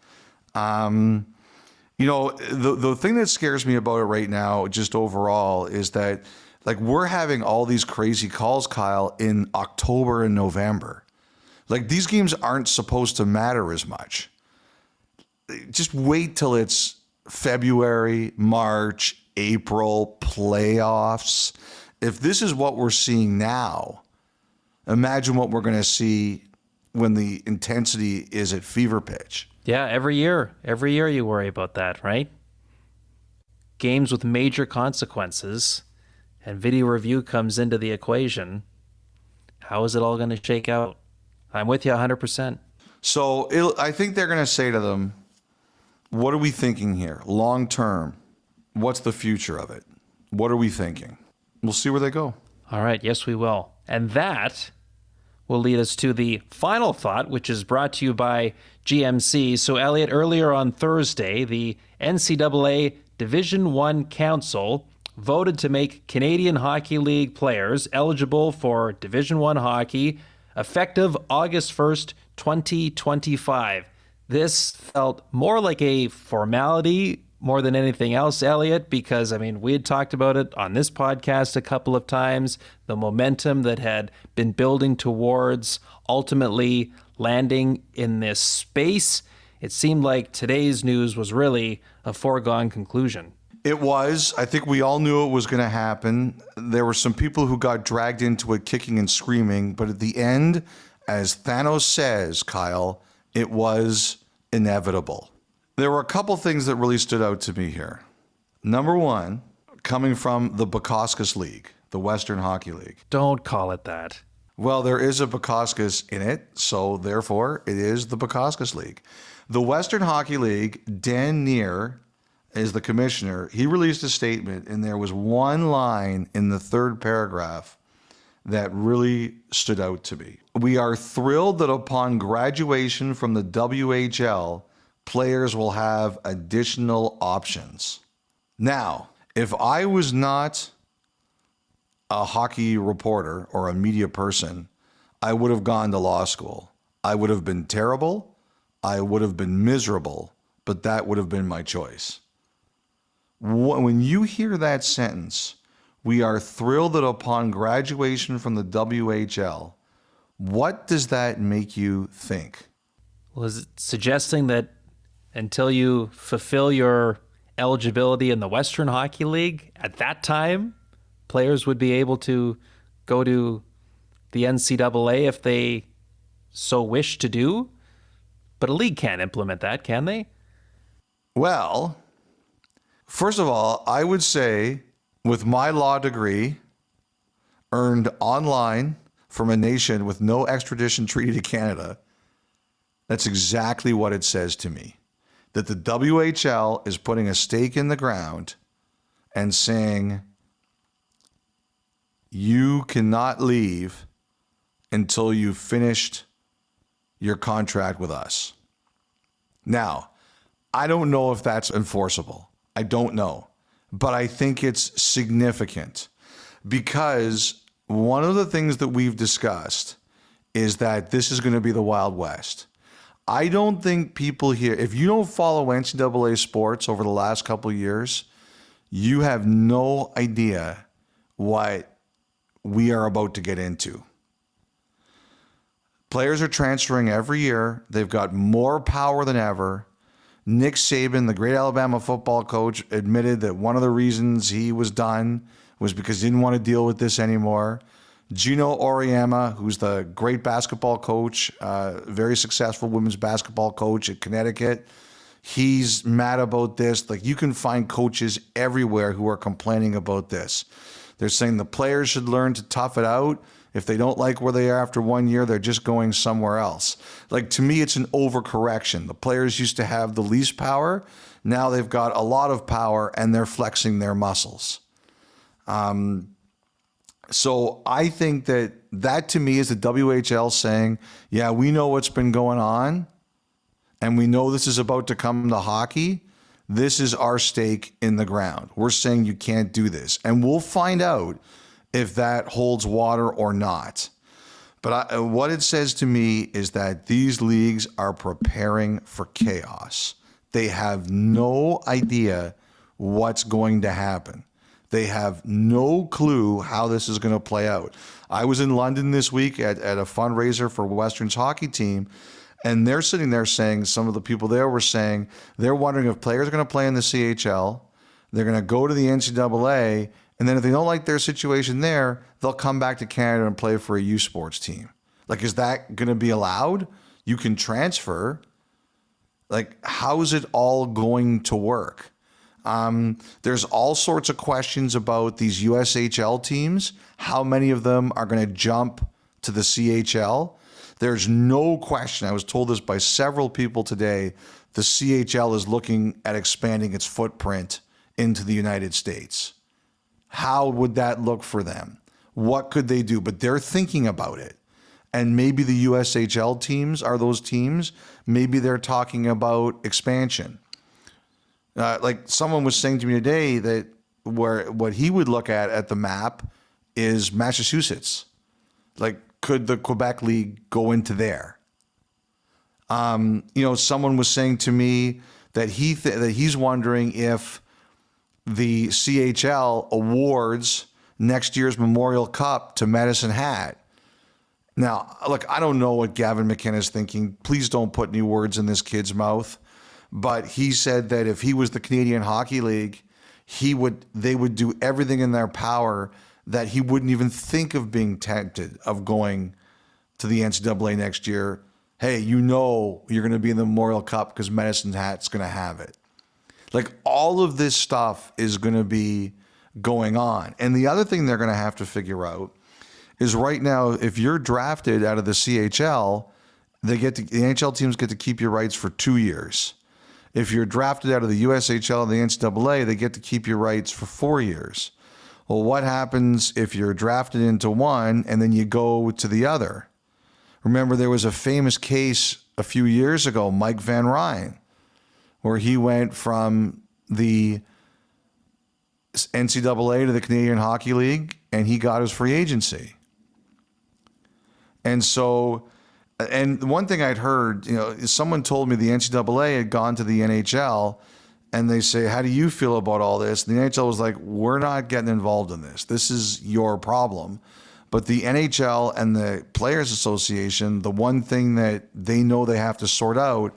Speaker 1: The thing that scares me about it right now, just overall, is that, like, we're having all these crazy calls, Kyle, in October and November. Like, these games aren't supposed to matter as much. Just wait till it's February, March, April, playoffs. If this is what we're seeing now, imagine what we're going to see when the intensity is at fever pitch.
Speaker 2: Yeah, every year you worry about that, right? Games with major consequences, and video review comes into the equation. How is it all going to shake out? I'm with you 100%.
Speaker 1: So I think they're going to say to them, what are we thinking here? Long term, what's the future of it? What are we thinking? We'll see where they go.
Speaker 2: All right, yes, we will. And that will lead us to the final thought, which is brought to you by GMC. So, Elliotte, earlier on Thursday, the NCAA Division I Council voted to make Canadian Hockey League players eligible for Division I hockey effective August 1st, 2025. This felt more like a formality more than anything else, Elliotte, because, we had talked about it on this podcast a couple of times, the momentum that had been building towards ultimately landing in this space. It seemed like today's news was really a foregone conclusion.
Speaker 1: It was. I think we all knew it was going to happen. There were some people who got dragged into it kicking and screaming, but at the end, as Thanos says, Kyle, it was inevitable. There were a couple things that really stood out to me here. Number one, coming from the Bukauskas League, the Western Hockey League.
Speaker 2: Don't call it that.
Speaker 1: Well, there is a Bukauskas in it, so therefore it is the Bukauskas League. The Western Hockey League, Dan Neer is the commissioner. He released a statement, and there was one line in the third paragraph that really stood out to me. We are thrilled that upon graduation from the WHL, players will have additional options. Now, if I was not a hockey reporter or a media person, I would have gone to law school. I would have been terrible. I would have been miserable, but that would have been my choice. When you hear that sentence, we are thrilled that upon graduation from the WHL, what does that make you think?
Speaker 2: Well, is it suggesting that until you fulfill your eligibility in the Western Hockey League, at that time, players would be able to go to the NCAA if they so wish to do? But a league can't implement that, can they?
Speaker 1: Well, first of all, I would say with my law degree earned online from a nation with no extradition treaty to Canada, that's exactly what it says to me. That the WHL is putting a stake in the ground and saying, you cannot leave until you've finished your contract with us. Now, I don't know if that's enforceable. I don't know. But I think it's significant because one of the things that we've discussed is that this is going to be the Wild West. I don't think people here, if you don't follow NCAA sports over the last couple of years, you have no idea what we are about to get into. Players are transferring every year. They've got more power than ever. Nick Saban, the great Alabama football coach, admitted that one of the reasons he was done was because he didn't want to deal with this anymore. Gino Auriemma, who's the great basketball coach, very successful women's basketball coach at Connecticut, he's mad about this. Like, you can find coaches everywhere who are complaining about this. They're saying the players should learn to tough it out. If they don't like where they are after 1 year, they're just going somewhere else. Like, to me, it's an overcorrection. The players used to have the least power. Now they've got a lot of power and they're flexing their muscles. So I think that to me is the WHL saying, yeah, we know what's been going on and we know this is about to come to hockey. This is our stake in the ground. We're saying you can't do this. And we'll find out if that holds water or not. But what it says to me is that these leagues are preparing for chaos. They have no idea what's going to happen. They have no clue how this is going to play out. I was in London this week at a fundraiser for Western's hockey team, and they're sitting there saying, some of the people there were saying, they're wondering if players are going to play in the CHL, they're going to go to the NCAA, and then if they don't like their situation there, they'll come back to Canada and play for a U Sports team. Like, is that going to be allowed? You can transfer. Like, how is it all going to work? There's all sorts of questions about these USHL teams. How many of them are going to jump to the CHL? There's no question. I was told this by several people today. The CHL is looking at expanding its footprint into the United States. How would that look for them? What could they do? But they're thinking about it. And maybe the USHL teams are those teams. Maybe they're talking about expansion. Like someone was saying to me today that what he would look at the map is Massachusetts. Like, could the Quebec League go into there? Someone was saying to me that he's wondering if the CHL awards next year's Memorial Cup to Medicine Hat. Now, look, I don't know what Gavin McKenna's thinking. Please don't put any words in this kid's mouth. But he said that if he was the Canadian Hockey League, they would do everything in their power that he wouldn't even think of being tempted of going to the NCAA next year. Hey, you're going to be in the Memorial Cup because Medicine Hat's going to have it. Like, all of this stuff is going to be going on. And the other thing they're going to have to figure out is right now, if you're drafted out of the CHL, the NHL teams get to keep your rights for 2 years. If you're drafted out of the USHL and the NCAA, they get to keep your rights for 4 years. Well, what happens if you're drafted into one and then you go to the other? Remember, there was a famous case a few years ago, Mike Van Ryn, where he went from the NCAA to the Canadian Hockey League, and he got his free agency. And so, and one thing I'd heard, someone told me the NCAA had gone to the NHL, and they say, how do you feel about all this? And the NHL was like, we're not getting involved in this. This is your problem. But the NHL and the Players Association, the one thing that they know they have to sort out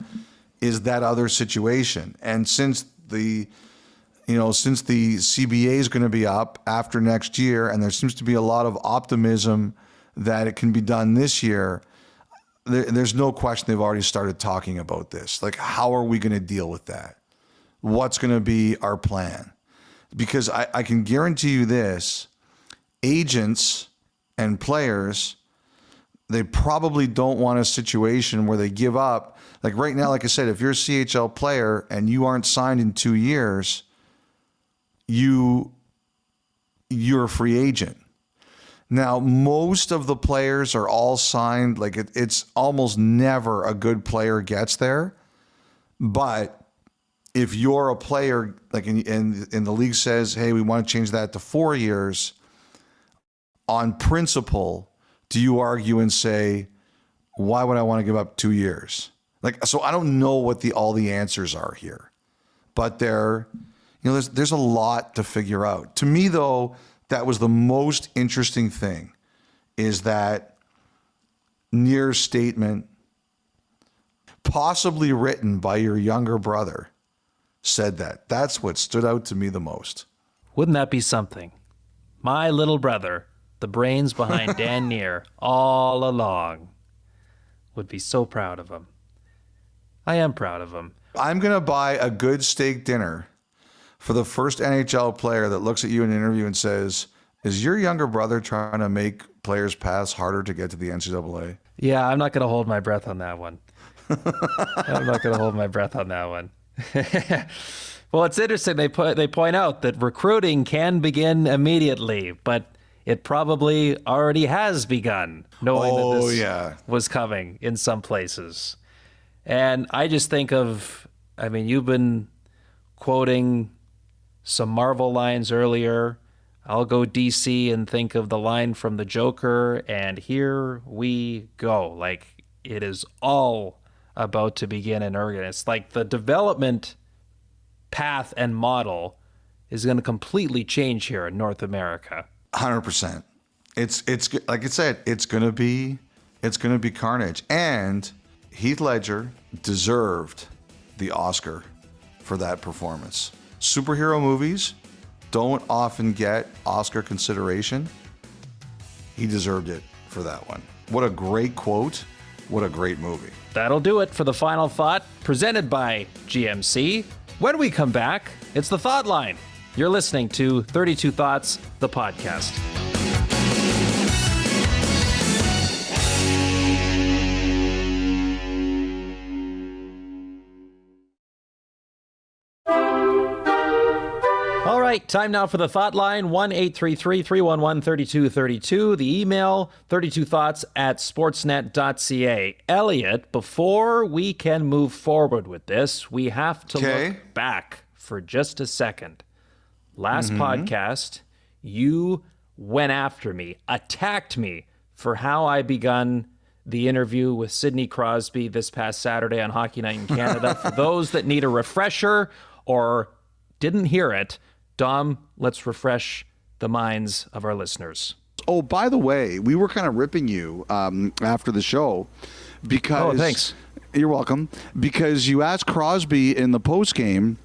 Speaker 1: is that other situation. And since the CBA is going to be up after next year, and there seems to be a lot of optimism that it can be done this year, there's no question they've already started talking about this. Like, how are we going to deal with that? What's going to be our plan? Because I can guarantee you this, agents and players, they probably don't want a situation where they give up. Like right now, like I said, if you're a CHL player and you aren't signed in 2 years, you're a free agent. Now, most of the players are all signed. Like it's almost never a good player gets there. But if you're a player, like in the league says, hey, we want to change that to 4 years, on principle, do you argue and say, why would I want to give up 2 years? Like, so I don't know what all the answers are here, but there's a lot to figure out. To me, though, that was the most interesting thing, is that near statement, possibly written by your younger brother, said that. That's what stood out to me the most.
Speaker 2: Wouldn't that be something? My little brother, the brains behind Dan Neer, all along. Would be so proud of him. I am proud of him.
Speaker 1: I'm going to buy a good steak dinner for the first NHL player that looks at you in an interview and says, is your younger brother trying to make players' paths harder to get to the NCAA?
Speaker 2: Yeah, I'm not going to hold my breath on that one. I'm not going to hold my breath on that one. Well, it's interesting. They point out that recruiting can begin immediately, but it probably already has begun, knowing that this was coming in some places. And I just think of, you've been quoting some Marvel lines earlier. I'll go DC and think of the line from the Joker, and here we go. Like, it is all about to begin in earnest. Like, the development path and model is going to completely change here in North America.
Speaker 1: 100%. It's like I said, it's gonna be carnage. And Heath Ledger deserved the Oscar for that performance. Superhero movies don't often get Oscar consideration. He deserved it for that one. What a great quote. What a great movie.
Speaker 2: That'll do it for the Final Thought, presented by GMC. When we come back, it's the Thought Line. You're listening to 32 Thoughts, the podcast. All right, time now for the Thought Line, 1-833-311-3232. The email, 32thoughts@sportsnet.ca. Elliotte, before we can move forward with this, we have to look back for just a second. Last podcast, you went after me, attacked me for how I begun the interview with Sidney Crosby this past Saturday on Hockey Night in Canada. For those that need a refresher or didn't hear it, Dom, let's refresh the minds of our listeners.
Speaker 4: Oh, by the way, we were kind of ripping you after the show because...
Speaker 2: Oh, thanks.
Speaker 4: You're welcome. Because you asked Crosby in the postgame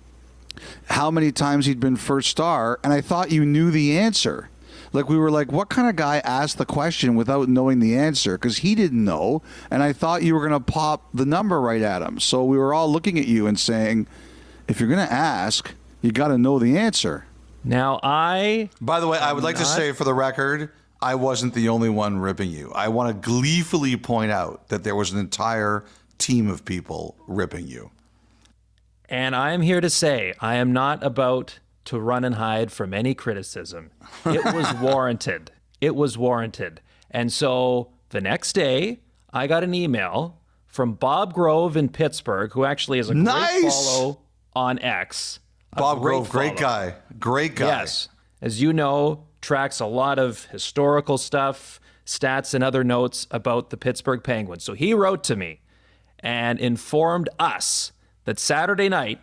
Speaker 4: how many times he'd been first star, and I thought you knew the answer. Like, we were like, what kind of guy asked the question without knowing the answer? Because he didn't know, and I thought you were going to pop the number right at him. So we were all looking at you and saying, if you're going to ask, you got to know the answer.
Speaker 2: Now,
Speaker 1: By the way, I would like to say for the record, I wasn't the only one ripping you. I want to gleefully point out that there was an entire team of people ripping you.
Speaker 2: And I'm here to say I am not about to run and hide from any criticism. It was warranted. It was warranted. And so the next day, I got an email from Bob Grove in Pittsburgh, who actually is a great follow on X.
Speaker 1: Bob Grove, great guy. Great guy.
Speaker 2: Yes. As you know, tracks a lot of historical stuff, stats and other notes about the Pittsburgh Penguins. So he wrote to me and informed us that Saturday night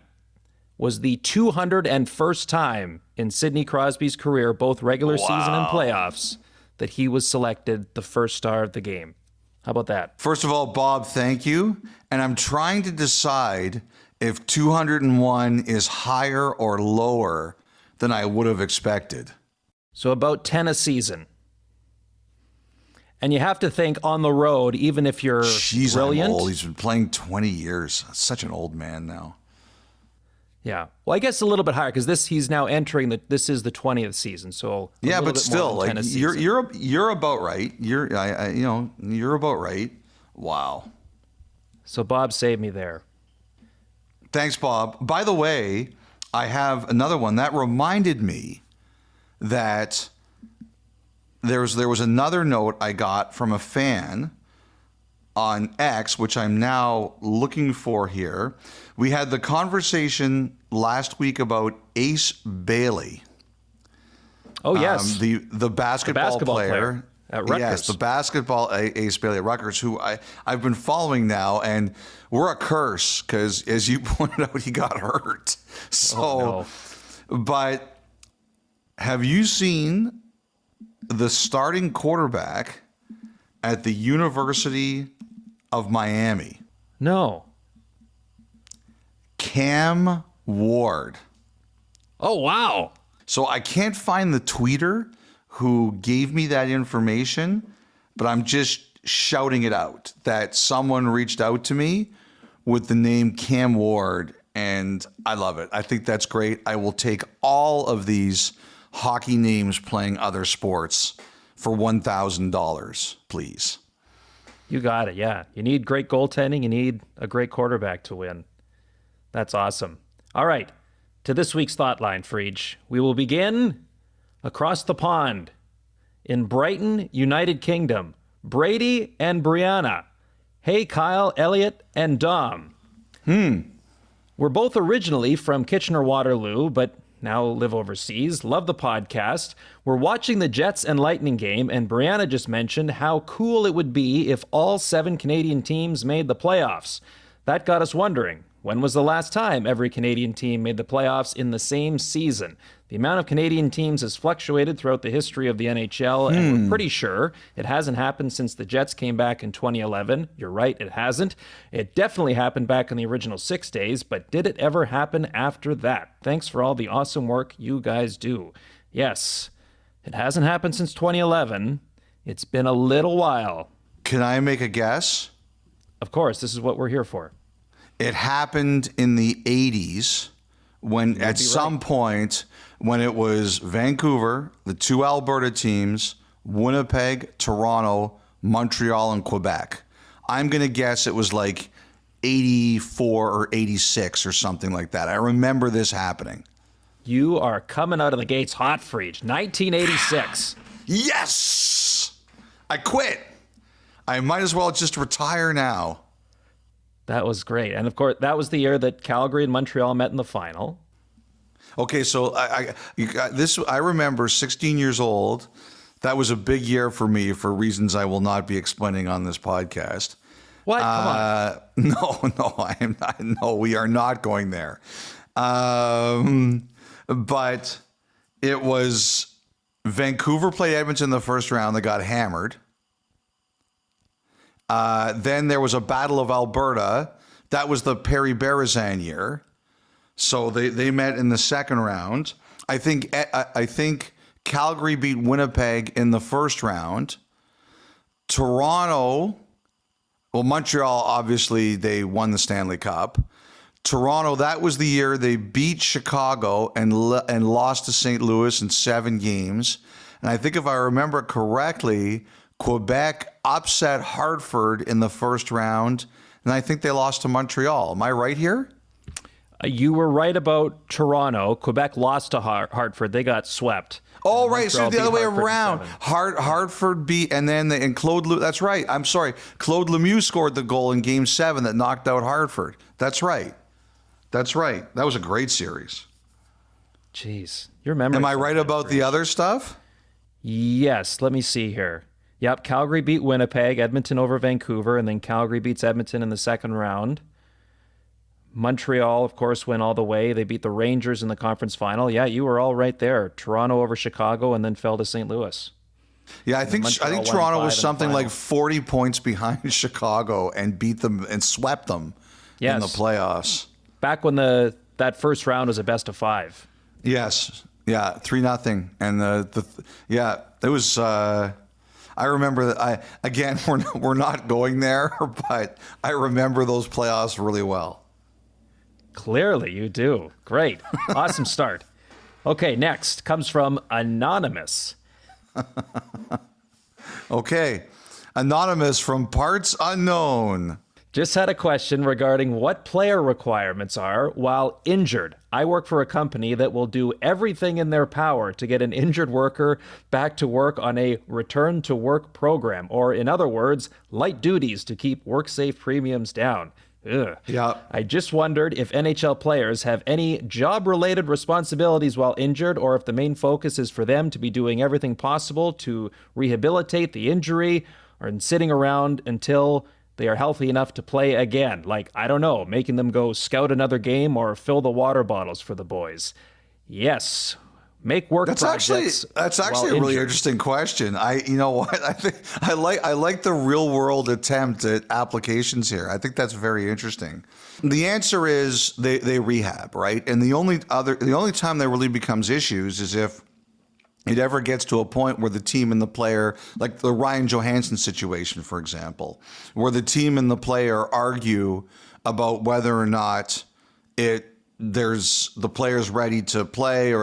Speaker 2: was the 201st time in Sidney Crosby's career, both regular season and playoffs, that he was selected the first star of the game. How about that?
Speaker 1: First of all, Bob, thank you. And I'm trying to decide if 201 is higher or lower than I would have expected.
Speaker 2: So about 10 a season. And you have to think on the road, even if you're brilliant.
Speaker 1: I'm old. He's been playing 20 years. Such an old man now.
Speaker 2: Yeah. Well, I guess a little bit higher because he's now entering this is the 20th season. So
Speaker 1: yeah, but still, like you're about right. You're about right. Wow.
Speaker 2: So Bob saved me there.
Speaker 1: Thanks, Bob. By the way, I have another one that reminded me that there was another note I got from a fan on X, which I'm now looking for here. We had the conversation last week about Ace Bailey.
Speaker 2: Oh, yes.
Speaker 1: The basketball player
Speaker 2: at Rutgers.
Speaker 1: Yes, the basketball Ace Bailey at Rutgers, who I've been following now, and we're a curse because, as you pointed out, he got hurt. So, But have you seen the starting quarterback at the University of Miami?
Speaker 2: No.
Speaker 1: Cam Ward.
Speaker 2: Oh, wow.
Speaker 1: So I can't find the tweeter who gave me that information, but I'm just shouting it out that someone reached out to me with the name Cam Ward, and I love it. I think that's great. I will take all of these hockey names playing other sports for $1,000, please.
Speaker 2: You got it, yeah. You need great goaltending. You need a great quarterback to win. That's awesome. All right. To this week's Thoughtline, Freege. We will begin across the pond in Brighton, United Kingdom. Brady and Brianna. Hey, Kyle, Elliotte, and Dom. We're both originally from Kitchener-Waterloo, but now live overseas. Love the podcast. We're watching the Jets and Lightning game, and Brianna just mentioned how cool it would be if all 7 Canadian teams made the playoffs. That got us wondering. When was the last time every Canadian team made the playoffs in the same season? The amount of Canadian teams has fluctuated throughout the history of the NHL, and we're pretty sure it hasn't happened since the Jets came back in 2011. You're right, it hasn't. It definitely happened back in the original 6 days, but did it ever happen after that? Thanks for all the awesome work you guys do. Yes, it hasn't happened since 2011. It's been a little while.
Speaker 1: Can I make a guess?
Speaker 2: Of course, this is what we're here for.
Speaker 1: It happened in the 80s when at some point when it was Vancouver, the 2 Alberta teams, Winnipeg, Toronto, Montreal, and Quebec. I'm going to guess it was like 84 or 86 or something like that. I remember this happening.
Speaker 2: You are coming out of the gates hot, Freege. 1986.
Speaker 1: Yes! I quit. I might as well just retire now.
Speaker 2: That was great. And of course, that was the year that Calgary and Montreal met in the final.
Speaker 1: Okay, so I remember 16 years old. That was a big year for me for reasons I will not be explaining on this podcast.
Speaker 2: What? Come on.
Speaker 1: No, I am not. No, we are not going there. But it was Vancouver played Edmonton in the first round. They got hammered. Then there was a Battle of Alberta. That was the Perry Berezan year. So they met in the second round. I think Calgary beat Winnipeg in the first round. Toronto, well, Montreal, obviously, they won the Stanley Cup. Toronto, that was the year they beat Chicago and lost to St. Louis in 7 games. And I think if I remember correctly, Quebec upset Hartford in the first round, and I think they lost to Montreal. Am I right here?
Speaker 2: You were right about Toronto. Quebec lost to Hartford. They got swept.
Speaker 1: Oh, right. So the other way
Speaker 2: Hartford
Speaker 1: around. Hartford beat, and then Claude Lemieux. That's right. I'm sorry. Claude Lemieux scored the goal in Game 7 that knocked out Hartford. That's right. That's right. That was a great series.
Speaker 2: Jeez, your memory.
Speaker 1: Am I right about the other stuff?
Speaker 2: Yes. Let me see here. Yep, Calgary beat Winnipeg, Edmonton over Vancouver, and then Calgary beats Edmonton in the second round. Montreal, of course, went all the way. They beat the Rangers in the conference final. Yeah, you were all right there. Toronto over Chicago, and then fell to St. Louis.
Speaker 1: Yeah, I think Toronto was something like 40 points behind Chicago and beat them and swept them in the playoffs.
Speaker 2: Back when that first round was a best of 5.
Speaker 1: Yes, yeah, 3-0, and it was. I remember that. Again, we're not going there, but I remember those playoffs really well.
Speaker 2: Clearly, you do. Great. Awesome start. Okay, next comes from Anonymous.
Speaker 1: Okay. Anonymous from Parts Unknown.
Speaker 2: Just had a question regarding what player requirements are while injured. I work for a company that will do everything in their power to get an injured worker back to work on a return to work program, or in other words, light duties to keep WorkSafe premiums down. Ugh.
Speaker 1: Yeah.
Speaker 2: I just wondered if NHL players have any job-related responsibilities while injured, or if the main focus is for them to be doing everything possible to rehabilitate the injury, or sitting around until they are healthy enough to play again. Like, I don't know, making them go scout another game or fill the water bottles for the boys. Yes. Make work projects.
Speaker 1: That's actually a really interesting question. You know what? I think I like the real world attempt at applications here. I think that's very interesting. The answer is they rehab, right? And the only time there really becomes issues is if it ever gets to a point where the team and the player, like the Ryan Johansson situation, for example, where the team and the player argue about whether or not the player's ready to play,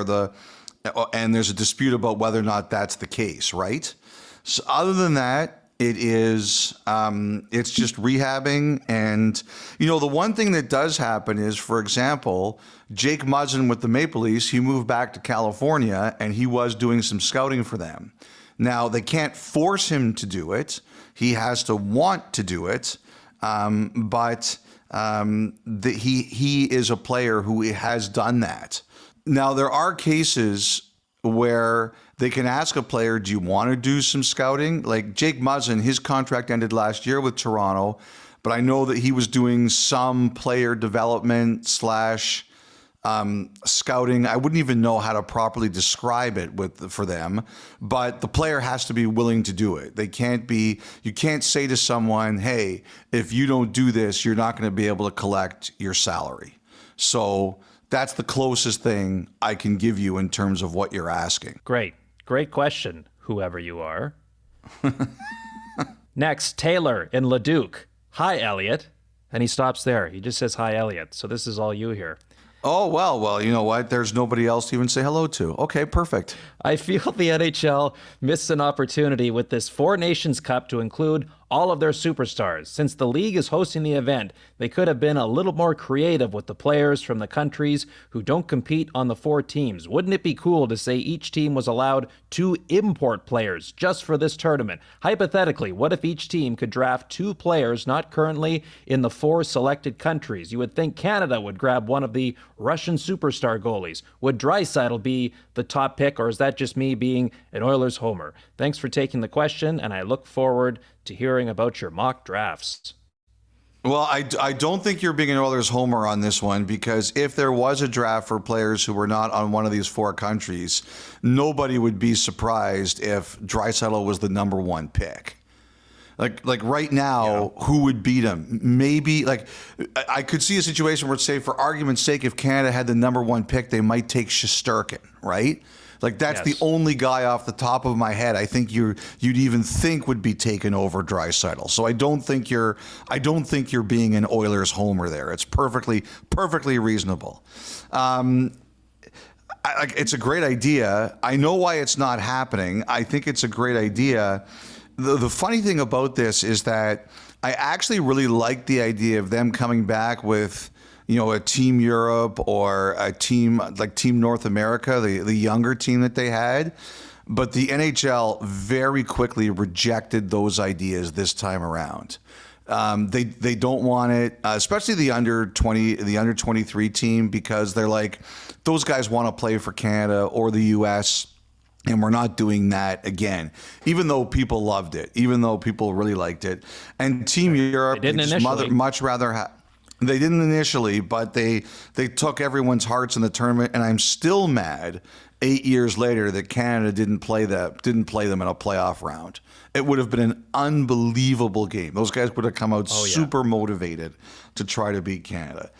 Speaker 1: and there's a dispute about whether or not that's the case, right? So other than that, it's just rehabbing. And, the one thing that does happen is, for example, Jake Muzzin with the Maple Leafs, he moved back to California and he was doing some scouting for them. Now, they can't force him to do it. He has to want to do it. But he is a player who has done that. Now, there are cases where they can ask a player, do you want to do some scouting? Like Jake Muzzin, his contract ended last year with Toronto, but I know that he was doing some player development / scouting. I wouldn't even know how to properly describe it for them, but the player has to be willing to do it. You can't say to someone, hey, if you don't do this, you're not going to be able to collect your salary. So that's the closest thing I can give you in terms of what you're asking.
Speaker 2: Great question, whoever you are. Next, Taylor in Leduc. Hi, Elliotte. And he stops there. He just says, hi, Elliotte. So this is all you here.
Speaker 1: Oh, well, you know what? There's nobody else to even say hello to. Okay, perfect.
Speaker 2: I feel the NHL missed an opportunity with this Four Nations Cup to include all of their superstars. Since the league is hosting the event, they could have been a little more creative with the players from the countries who don't compete on the four teams. Wouldn't it be cool to say each team was allowed 2 import players just for this tournament? Hypothetically, what if each team could draft 2 players not currently in the 4 selected countries? You would think Canada would grab one of the Russian superstar goalies. Would Draisaitl be the top pick, or is that just me being an Oilers homer? Thanks for taking the question, and I look forward to hearing about your mock drafts.
Speaker 1: Well, I don't think you're being an Oilers homer on this one, because if there was a draft for players who were not on one of these 4 countries, nobody would be surprised if Draisaitl was the number 1 pick. Like right now, Who would beat him? Maybe, I could see a situation where, say, for argument's sake, if Canada had the number 1 pick, they might take Shesterkin, right? That's the only guy off the top of my head I think you'd even think would be taken over Draisaitl. So I don't think you're being an Oilers homer there. It's perfectly reasonable. It's a great idea. I know why it's not happening. I think it's a great idea. The funny thing about this is that I actually really like the idea of them coming back with, a Team Europe or a team like Team North America, the younger team that they had. But the NHL very quickly rejected those ideas this time around. They don't want it, especially the under 23 team, because they're like, those guys want to play for Canada or the US. And we're not doing that again, even though people loved it, even though people really liked it. And Team Europe,
Speaker 2: they didn't
Speaker 1: much rather they didn't initially, but they took everyone's hearts in the tournament. And I'm still mad 8 years later that Canada didn't play them in a playoff round. It would have been an unbelievable game. Those guys would have come out super motivated to try to beat Canada.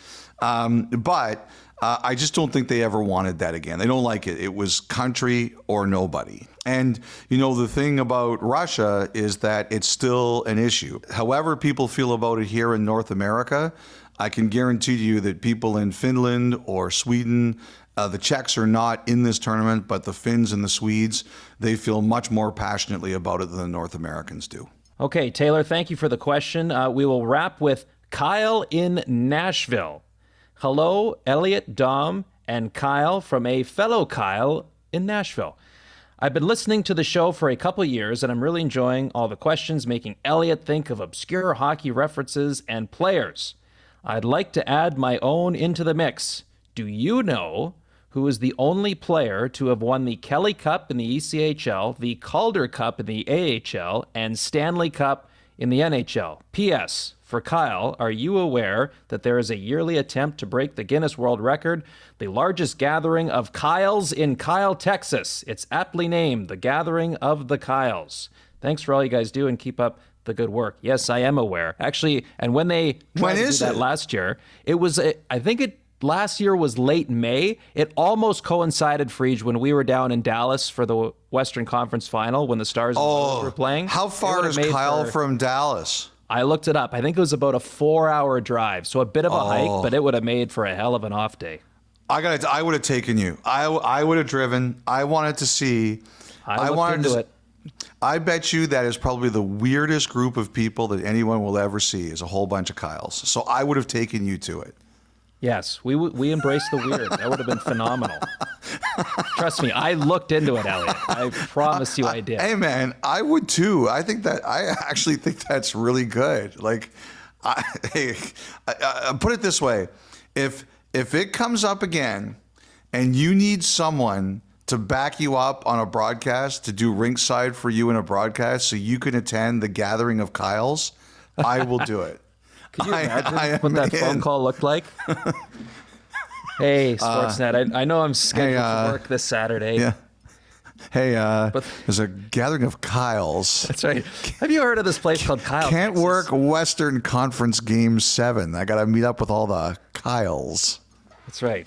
Speaker 1: But I just don't think they ever wanted that again. They don't like it. It was country or nobody. And, the thing about Russia is that it's still an issue. However people feel about it here in North America, I can guarantee you that people in Finland or Sweden, the Czechs are not in this tournament, but the Finns and the Swedes, they feel much more passionately about it than the North Americans do.
Speaker 2: Okay, Taylor, thank you for the question. We will wrap with Kyle in Nashville. Hello, Elliotte, Dom, and Kyle from a fellow Kyle in Nashville. I've been listening to the show for a couple years, and I'm really enjoying all the questions, making Elliotte think of obscure hockey references and players. I'd like to add my own into the mix. Do you know who is the only player to have won the Kelly Cup in the ECHL, the Calder Cup in the AHL, and Stanley Cup in the NHL? P.S. For Kyle, are you aware that there is a yearly attempt to break the Guinness World Record, the largest gathering of Kyles in Kyle, Texas? It's aptly named the Gathering of the Kyles. Thanks for all you guys do and keep up the good work. Yes, I am aware. Actually, and when they tried to do that last year, it was, last year was late May. It almost coincided, Friedge, when we were down in Dallas for the Western Conference Final when the Stars were playing.
Speaker 1: How far is Kyle from Dallas?
Speaker 2: I looked it up. I think it was about a 4-hour drive, so a bit of a hike, but it would have made for a hell of an off day.
Speaker 1: I would have taken you. I would have driven. I wanted to see.
Speaker 2: I wanted to do it.
Speaker 1: I bet you that is probably the weirdest group of people that anyone will ever see is a whole bunch of Kyles. So I would have taken you to it.
Speaker 2: Yes, we embrace the weird. That would have been phenomenal. Trust me, I looked into it, Elliotte. I promise you I did.
Speaker 1: Hey, man, I would too. I actually think that's really good. Like, put it this way. If it comes up again and you need someone to back you up on a broadcast, to do rinkside for you in a broadcast so you can attend the Gathering of Kyles, I will do it.
Speaker 2: Could you imagine what that phone call looked like? Hey, Sportsnet, I know I'm scheduled to work this Saturday.
Speaker 1: Yeah. Hey, there's a Gathering of Kyles.
Speaker 2: That's right. Have you heard of this place called Kyle?
Speaker 1: Can't
Speaker 2: Texas?
Speaker 1: work Western Conference Game 7. I got to meet up with all the Kyles.
Speaker 2: That's right.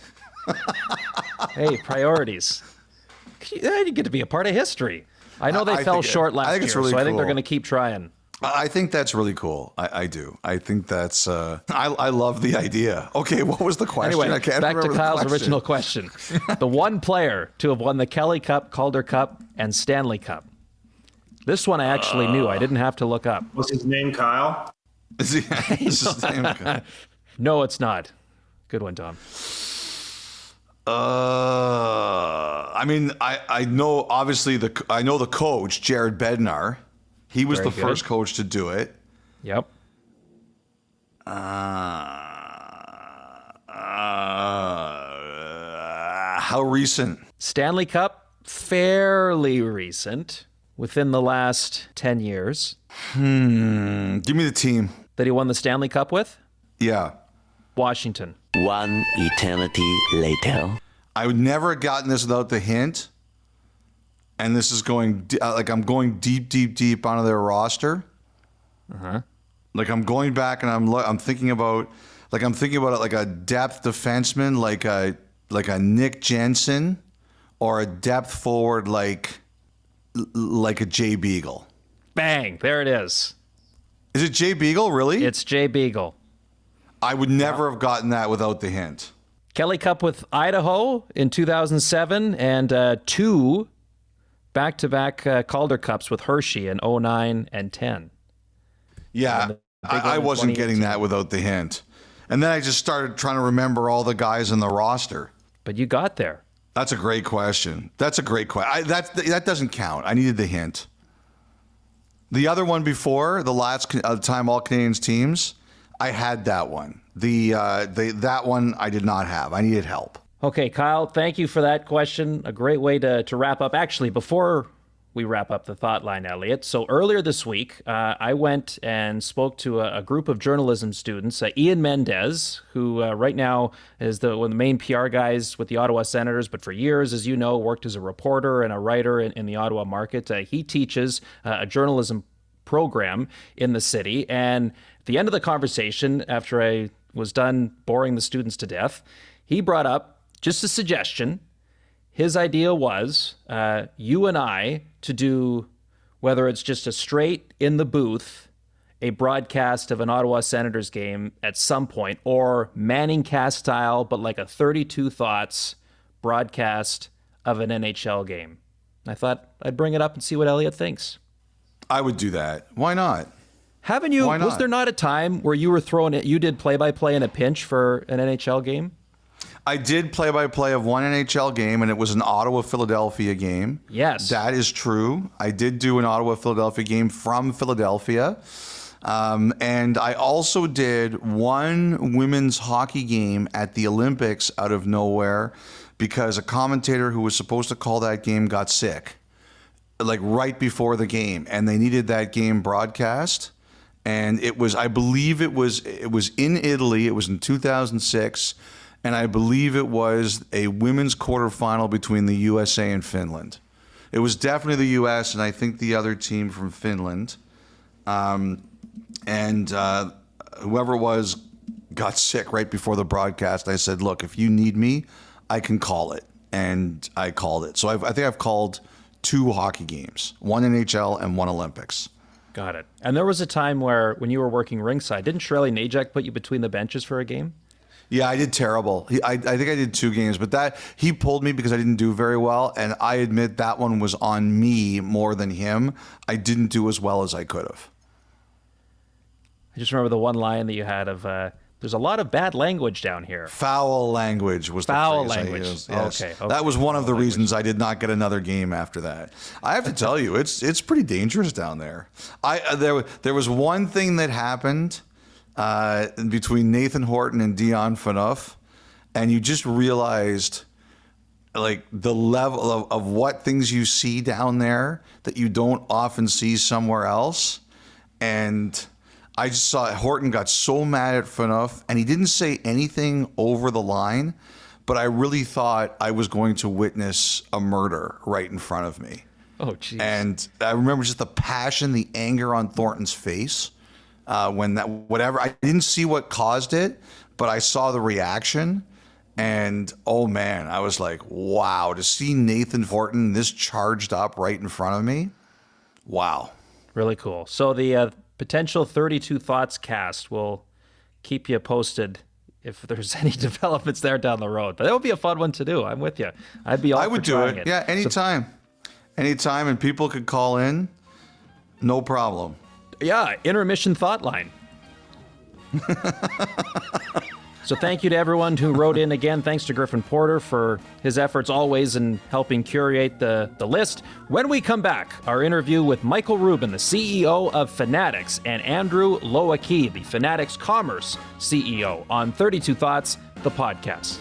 Speaker 2: Hey, priorities. You get to be a part of history. I know they fell short last year,
Speaker 1: really
Speaker 2: so I think
Speaker 1: cool.
Speaker 2: they're going to keep trying.
Speaker 1: I think that's really cool. I do. I think that's. I love the idea. Okay, what was the question?
Speaker 2: Anyway,
Speaker 1: I can't
Speaker 2: back to
Speaker 1: remember
Speaker 2: Kyle's original question. The one player to have won the Kelly Cup, Calder Cup, and Stanley Cup. This one I actually knew. I didn't have to look up.
Speaker 5: Was his name Kyle?
Speaker 1: Is his name?
Speaker 2: No, it's not. Good one, Tom.
Speaker 1: I mean, I know obviously I know the coach, Jared Bednar. He was the first coach to do it.
Speaker 2: Yep.
Speaker 1: How recent?
Speaker 2: Stanley Cup, fairly recent, within the last 10 years.
Speaker 1: Give me the team.
Speaker 2: That he won the Stanley Cup with?
Speaker 1: Yeah.
Speaker 2: Washington.
Speaker 6: One eternity later.
Speaker 1: I would never have gotten this without the hint. And this is going I'm going deep onto their roster. Like I'm going back and I'm thinking about it like a depth defenseman, like a Nick Jensen, or a depth forward like a Jay Beagle.
Speaker 2: Bang! There it is.
Speaker 1: Is it Jay Beagle? Really?
Speaker 2: It's Jay Beagle.
Speaker 1: I would never have gotten that without the hint.
Speaker 2: Kelly Cup with Idaho in 2007 and 2 back-to-back Calder Cups with Hershey in 09 and 10.
Speaker 1: Yeah, I wasn't getting that without the hint. And then I just started trying to remember all the guys in the roster.
Speaker 2: But you got there.
Speaker 1: That's a great question. That doesn't count. I needed the hint. The other one before, the last time All Canadians teams, I had that one. That one I did not have. I needed help.
Speaker 2: Okay, Kyle, thank you for that question. A great way to wrap up. Actually, before we wrap up the thought line, Elliotte. So earlier this week, I went and spoke to a group of journalism students. Ian Mendez, who right now is one of the main PR guys with the Ottawa Senators, but for years, as you know, worked as a reporter and a writer in the Ottawa market. He teaches a journalism program in the city. And at the end of the conversation, after I was done boring the students to death, he brought up just a suggestion. His idea was you and I to do, whether it's just a straight in the booth, a broadcast of an Ottawa Senators game at some point, or Manning cast style, but like a 32 Thoughts broadcast of an NHL game. I thought I'd bring it up and see what Elliotte thinks.
Speaker 1: I would do that. Why not?
Speaker 2: Haven't you?
Speaker 1: Why not?
Speaker 2: Was there not a time where you were throwing it? You did play-by-play in a pinch for an NHL game?
Speaker 1: I did play-by-play of one NHL game, and it was an Ottawa-Philadelphia game.
Speaker 2: Yes.
Speaker 1: That is true. I did do an Ottawa-Philadelphia game from Philadelphia. And I also did one women's hockey game at the Olympics out of nowhere because a commentator who was supposed to call that game got sick, like right before the game, and they needed that game broadcast. And it was, I believe it was in Italy. It was in 2006. And I believe it was a women's quarterfinal between the USA and Finland. It was definitely the US and I think the other team from Finland. And whoever it was got sick right before the broadcast. I said, look, if you need me, I can call it. And I called it. So I think I've called 2 hockey games, one NHL and one Olympics.
Speaker 2: Got it. And there was a time where, when you were working ringside, didn't Shirley Najek put you between the benches for a game?
Speaker 1: Yeah, I did terrible. I think I did 2 games, but that he pulled me because I didn't do very well, and I admit that one was on me more than him. I didn't do as well as I could have.
Speaker 2: I just remember the one line that you had of, there's a lot of bad language down here.
Speaker 1: Foul language was the
Speaker 2: Foul
Speaker 1: phrase I
Speaker 2: language.
Speaker 1: used. Yes.
Speaker 2: Okay.
Speaker 1: That was one of the reasons I did not get another game after that. I have to tell you, it's pretty dangerous down there. There was one thing that happened between Nathan Horton and Ivan Fedotov, and you just realized like the level of what things you see down there that you don't often see somewhere else. And I just saw Horton got so mad at Fedotov, and he didn't say anything over the line, but I really thought I was going to witness a murder right in front of me.
Speaker 2: Oh, geez.
Speaker 1: And I remember just the passion, the anger on Thornton's face when that, whatever, I didn't see what caused it, but I saw the reaction. And oh man, I was like, wow, to see Nathan Horton this charged up right in front of me. Wow.
Speaker 2: Really cool. So the potential 32 Thoughts cast will keep you posted if there's any developments there down the road. But that would be a fun one to do. I'm with you. I'd be all
Speaker 1: I
Speaker 2: for
Speaker 1: would do
Speaker 2: trying
Speaker 1: it. Yeah, anytime. Anytime, and people could call in. No problem.
Speaker 2: Yeah, intermission thought line. So thank you to everyone who wrote in again. Thanks to Griffin Porter for his efforts always in helping curate the list. When we come back, our interview with Michael Rubin, the CEO of Fanatics, and Andrew Lowiecki, the Fanatics Commerce CEO, on 32 Thoughts, the podcast.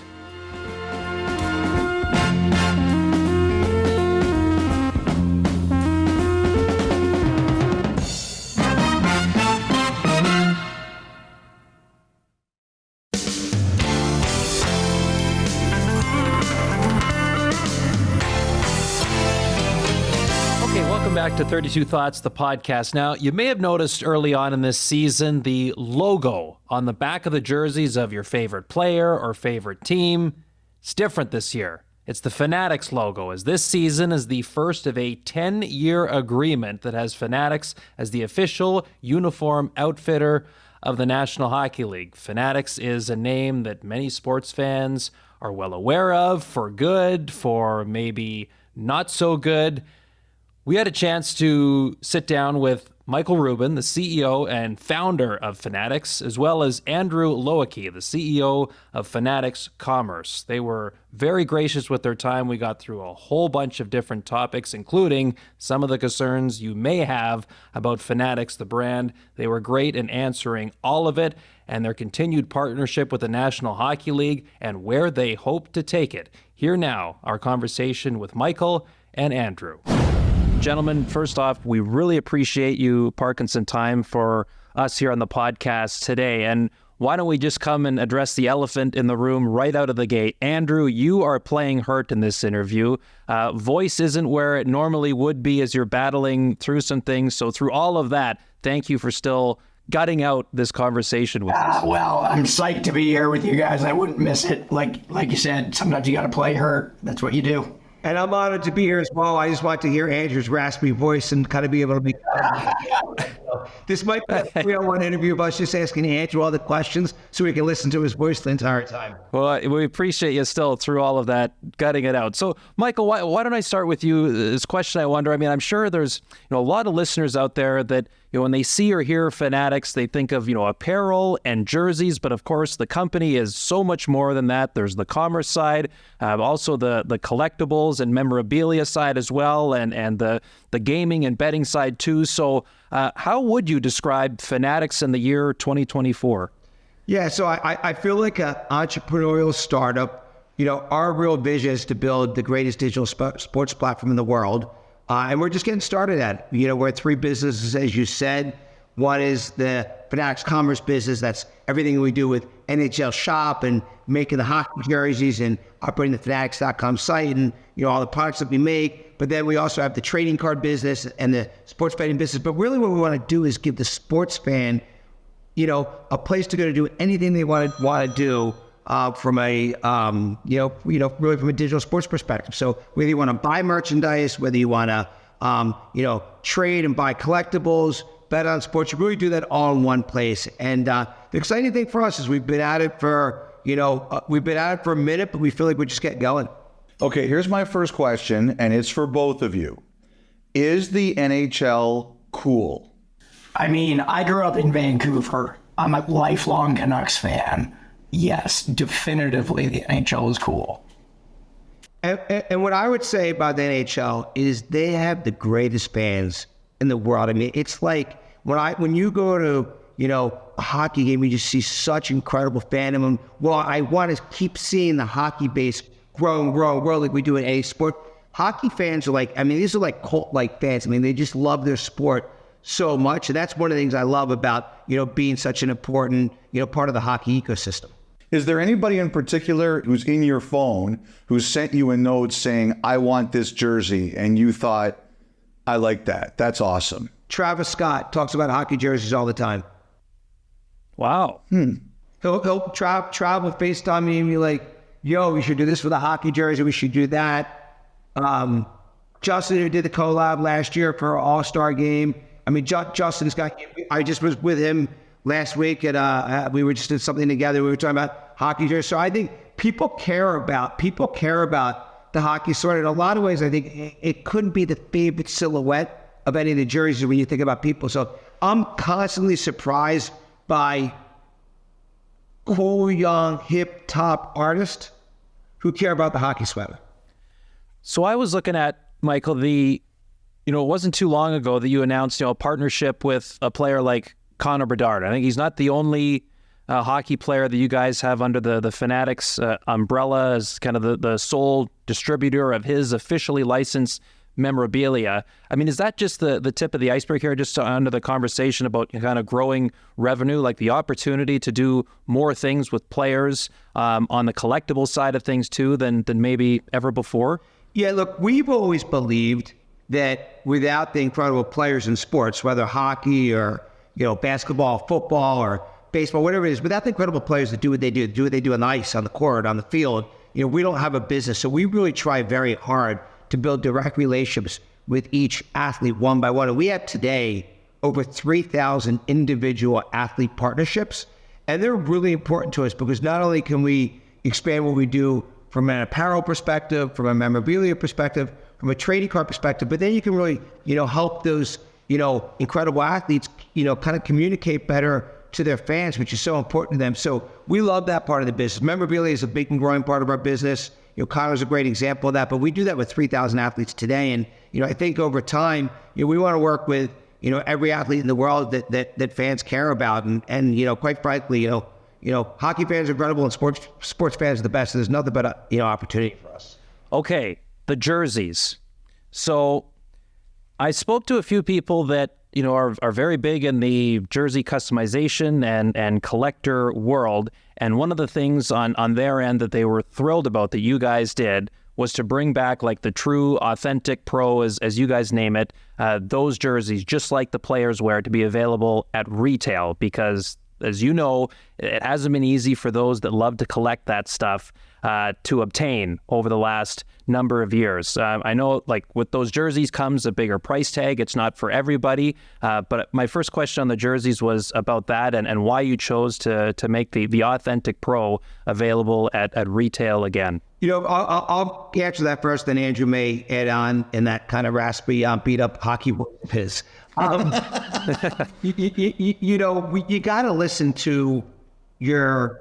Speaker 2: Back to 32 Thoughts, the podcast. Now, you may have noticed early on in this season the logo on the back of the jerseys of your favorite player or favorite team. It's different this year. It's the Fanatics logo, as this season is the first of a 10-year agreement that has Fanatics as the official uniform outfitter of the National Hockey League. Fanatics is a name that many sports fans are well aware of, for good, for maybe not so good. We had a chance to sit down with Michael Rubin, the CEO and founder of Fanatics, as well as Andrew Lowiecki, the CEO of Fanatics Commerce. They were very gracious with their time. We got through a whole bunch of different topics, including some of the concerns you may have about Fanatics, the brand. They were great in answering all of it, and their continued partnership with the National Hockey League and where they hope to take it. Here now, our conversation with Michael and Andrew. Gentlemen, first off, we really appreciate you parking some time for us here on the podcast today. And why don't we just come and address the elephant in the room right out of the gate? Andrew, you are playing hurt in this interview. Voice isn't where it normally would be as you're battling through some things. So through all of that, thank you for still gutting out this conversation with us.
Speaker 5: Well, I'm psyched to be here with you guys. I wouldn't miss it. Like you said, sometimes you got to play hurt. That's what you do.
Speaker 7: And I'm honored to be here as well. I just want to hear Andrew's raspy voice and kind of be able to be. This might be a 301 interview of us just asking Andrew all the questions so we can listen to his voice the entire time.
Speaker 2: Well, we appreciate you still through all of that, gutting it out. So, Michael, why don't I start with you? This question I wonder, I mean, I'm sure there's a lot of listeners out there that when they see or hear Fanatics, they think of, apparel and jerseys. But of course, the company is so much more than that. There's the commerce side, also the collectibles and memorabilia side as well, and the gaming and betting side too. So how would you describe Fanatics in the year 2024?
Speaker 7: Yeah, so I feel like an entrepreneurial startup. Our real vision is to build the greatest digital sports platform in the world. And we're just getting started at it. We're 3 businesses, as you said. One is the Fanatics Commerce business. That's everything we do with NHL Shop and making the hockey jerseys and operating the Fanatics.com site and, all the products that we make. But then we also have the trading card business and the sports betting business. But really what we want to do is give the sports fan, a place to go to do anything they want to do from a, really from a digital sports perspective. So whether you want to buy merchandise, whether you want to, trade and buy collectibles, bet on sports, you really do that all in one place. And the exciting thing for us is we've been at it for a minute, but we feel like we're just getting going.
Speaker 4: Okay, here's my first question, and it's for both of you. Is the NHL cool?
Speaker 5: I mean, I grew up in Vancouver. I'm a lifelong Canucks fan. Yes, definitively the NHL is cool.
Speaker 7: And what I would say about the NHL is they have the greatest fans in the world. I mean, it's like when you go to, a hockey game, you just see such incredible fandom. Well, I want to keep seeing the hockey base grow like we do in any sport. Hockey fans are these are like cult-like fans. I mean, they just love their sport so much. And that's one of the things I love about, being such an important, part of the hockey ecosystem.
Speaker 4: Is there anybody in particular who's in your phone who sent you a note saying, I want this jersey, and you thought, I like that. That's awesome.
Speaker 7: Travis Scott talks about hockey jerseys all the time.
Speaker 2: Wow.
Speaker 7: He'll travel FaceTime me and be like, yo, we should do this with a hockey jersey. We should do that. Justin, who did the collab last year for our All-Star game. I mean, Justin's got, I just was with him last week at, we were just did something together. We were talking about hockey jerseys. So I think people care about the hockey sort. In a lot of ways, I think it couldn't be the favorite silhouette of any of the jerseys when you think about people. So I'm constantly surprised by cool, young, hip, top artists who care about the hockey sweater.
Speaker 2: So I was looking at, Michael, it wasn't too long ago that you announced, a partnership with a player like Connor Bedard. I think he's not the only hockey player that you guys have under the Fanatics umbrella as kind of the sole distributor of his officially licensed memorabilia. I mean, is that just the tip of the iceberg here, just under the conversation about kind of growing revenue, like the opportunity to do more things with players on the collectible side of things too than maybe ever before?
Speaker 7: Yeah, look, we've always believed that without the incredible players in sports, whether hockey or, basketball, football, or baseball, whatever it is, without the incredible players that do what they do on the ice, on the court, on the field, we don't have a business. So we really try very hard to build direct relationships with each athlete one by one. And we have today over 3,000 individual athlete partnerships. And they're really important to us because not only can we expand what we do from an apparel perspective, from a memorabilia perspective, from a trading card perspective, but then you can really, help those, incredible athletes, kind of communicate better to their fans, which is so important to them. So we love that part of the business. Memorabilia is a big and growing part of our business. Connor's a great example of that, but we do that with 3,000 athletes today. And, I think over time, we want to work with, every athlete in the world that fans care about. And quite frankly, hockey fans are incredible and sports fans are the best. So there's nothing but opportunity for us.
Speaker 2: Okay, the jerseys. So I spoke to a few people that, are very big in the jersey customization and collector world. And one of the things on their end that they were thrilled about that you guys did was to bring back like the true authentic pro, as you guys name it, those jerseys, just like the players wear, to be available at retail, because as you know, it hasn't been easy for those that love to collect that stuff to obtain over the last number of years. I know, like, with those jerseys comes a bigger price tag. It's not for everybody. But my first question on the jerseys was about that and why you chose to make the authentic pro available at retail again.
Speaker 7: I'll answer that first, then Andrew may add on in that kind of raspy, beat up hockey voice of his. You got to listen to your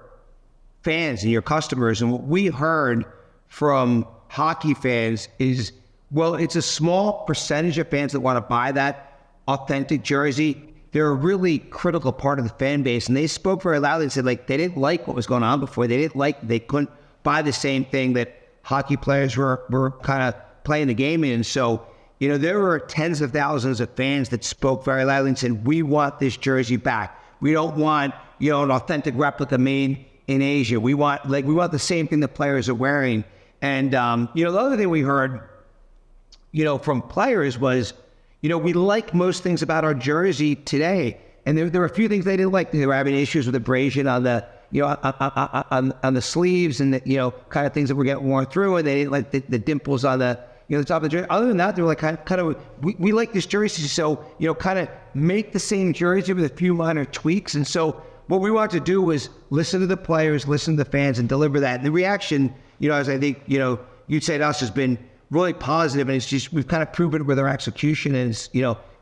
Speaker 7: fans and your customers. And what we heard from hockey fans is, well, it's a small percentage of fans that want to buy that authentic jersey. They're a really critical part of the fan base. And they spoke very loudly and said, like, they didn't like what was going on before. They couldn't buy the same thing that hockey players were kind of playing the game in. So, there were tens of thousands of fans that spoke very loudly and said, we want this jersey back. We don't want, an authentic replica made in Asia. We want the same thing the players are wearing. And, the other thing we heard, from players was, we like most things about our jersey today. And there were a few things they didn't like. They were having issues with abrasion on the, on the sleeves and the, kind of things that were getting worn through. And they didn't like the dimples on the, the top of the jersey. Other than that, they were like, kind of, we like this jersey. So, kind of make the same jersey with a few minor tweaks. And so what we wanted to do was listen to the players, listen to the fans, and deliver that. And the reaction, as I think, you'd say to us, has been really positive. And it's just, we've kind of proven it with our execution. And it's,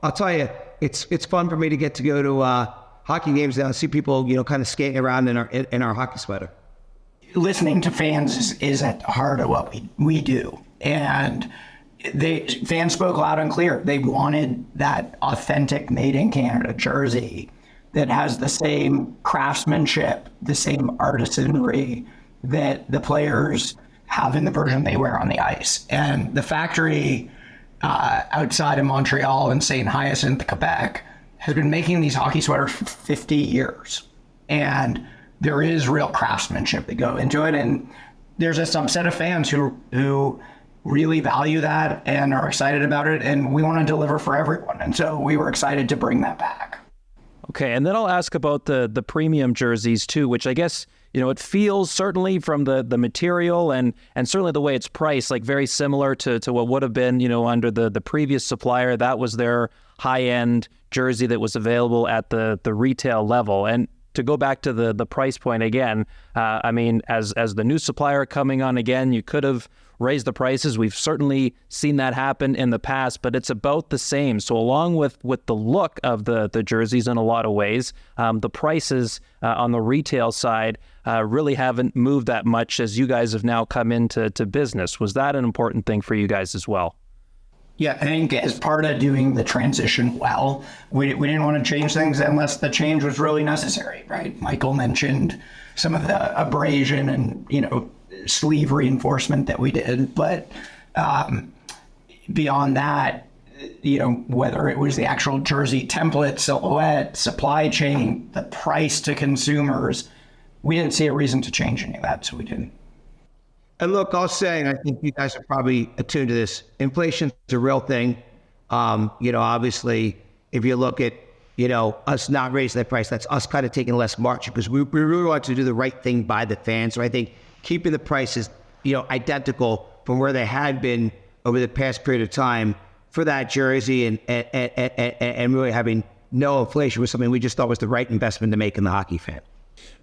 Speaker 7: I'll tell you, it's fun for me to get to go to hockey games now and see people, kind of skating around in our hockey sweater.
Speaker 5: Listening to fans is at the heart of what we do. And fans spoke loud and clear. They wanted that authentic made in Canada jersey that has the same craftsmanship, the same artisanry that the players have in the version they wear on the ice. And the factory outside of Montreal in St. Hyacinthe, Quebec, has been making these hockey sweaters for 50 years. And there is real craftsmanship that go into it. And there's a subset of fans who really value that and are excited about it. And we want to deliver for everyone. And so we were excited to bring that back.
Speaker 2: Okay, and then I'll ask about the premium jerseys too, which I guess, it feels certainly from the material and certainly the way it's priced, like very similar to what would have been, under the previous supplier. That was their high-end jersey that was available at the retail level. And to go back to the price point again, as the new supplier coming on again, you could have raised the prices. We've certainly seen that happen in the past, but it's about the same. So along with the look of the jerseys in a lot of ways, the prices on the retail side really haven't moved that much as you guys have now come into business. Was that an important thing for you guys as well?
Speaker 5: Yeah, I think as part of doing the transition well, we didn't want to change things unless the change was really necessary, right? Michael mentioned some of the abrasion and, sleeve reinforcement that we did. But beyond that, whether it was the actual jersey template, silhouette, supply chain, the price to consumers, we didn't see a reason to change any of that, so we didn't.
Speaker 7: And look, I'll say, and I think you guys are probably attuned to this, inflation's a real thing. Obviously, if you look at, us not raising that price, that's us kind of taking less margin because we really want to do the right thing by the fans. So I think keeping the prices, identical from where they had been over the past period of time for that jersey and really having no inflation was something we just thought was the right investment to make in the hockey fan.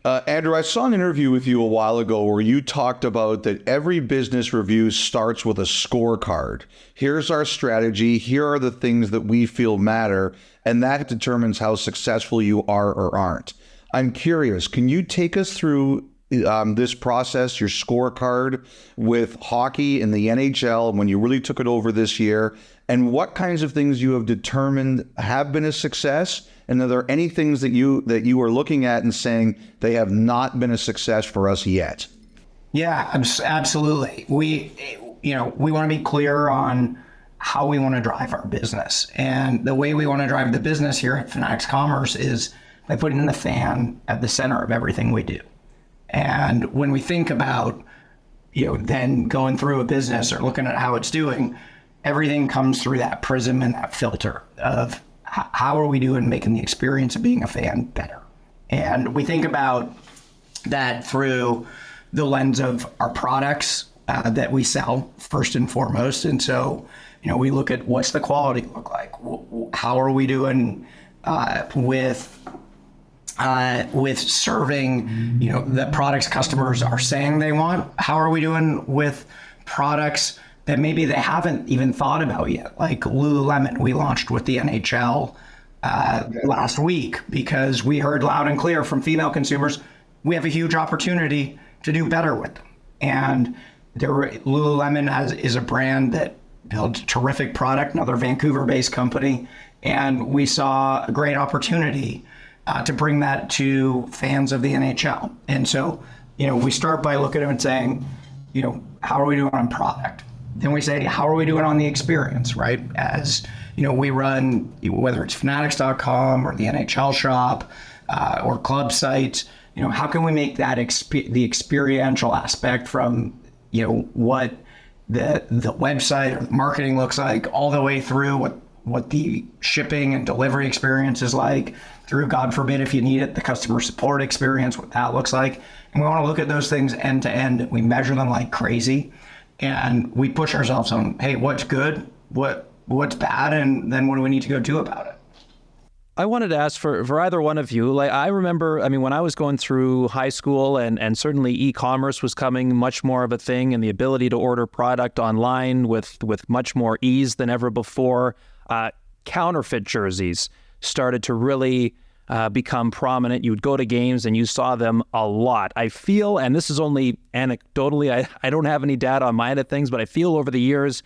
Speaker 1: Andrew, I saw an interview with you a while ago where you talked about that every business review starts with a scorecard. Here's our strategy. Here are the things that we feel matter, and that determines how successful you are or aren't. I'm curious, can you take us through this process, your scorecard with hockey in the NHL when you really took it over this year, and what kinds of things you have determined have been a success? And are there any things that you are looking at and saying they have not been a success for us yet?
Speaker 5: Yeah, absolutely. We want to be clear on how we want to drive our business. And the way we want to drive the business here at Fanatics Commerce is by putting the fan at the center of everything we do. And when we think about, then going through a business or looking at how it's doing, everything comes through that prism and that filter of how are we doing making the experience of being a fan better? And we think about that through the lens of our products that we sell first and foremost. And so, we look at what's the quality look like? How are we doing with serving, the products customers are saying they want? How are we doing with products that maybe they haven't even thought about yet? Like Lululemon, we launched with the NHL last week because we heard loud and clear from female consumers, we have a huge opportunity to do better with them. And Lululemon is a brand that builds terrific product, another Vancouver-based company, and we saw a great opportunity to bring that to fans of the NHL. And so, we start by looking at them and saying, how are we doing on product? Then we say, how are we doing on the experience, right? As, we run, whether it's Fanatics.com or the NHL shop or club sites, how can we make that the experiential aspect from, what the website or the marketing looks like all the way through what the shipping and delivery experience is like, through, God forbid, if you need it, the customer support experience, what that looks like. And we want to look at those things end to end. We measure them like crazy. And we push ourselves on, hey, what's good, what's bad, and then what do we need to go do about it?
Speaker 2: I wanted to ask for either one of you. Like, I remember, when I was going through high school and certainly e-commerce was coming much more of a thing, and the ability to order product online with much more ease than ever before, counterfeit jerseys started to really become prominent. You would go to games and you saw them a lot. I feel, and this is only anecdotally, I don't have any data on my end of things, but I feel over the years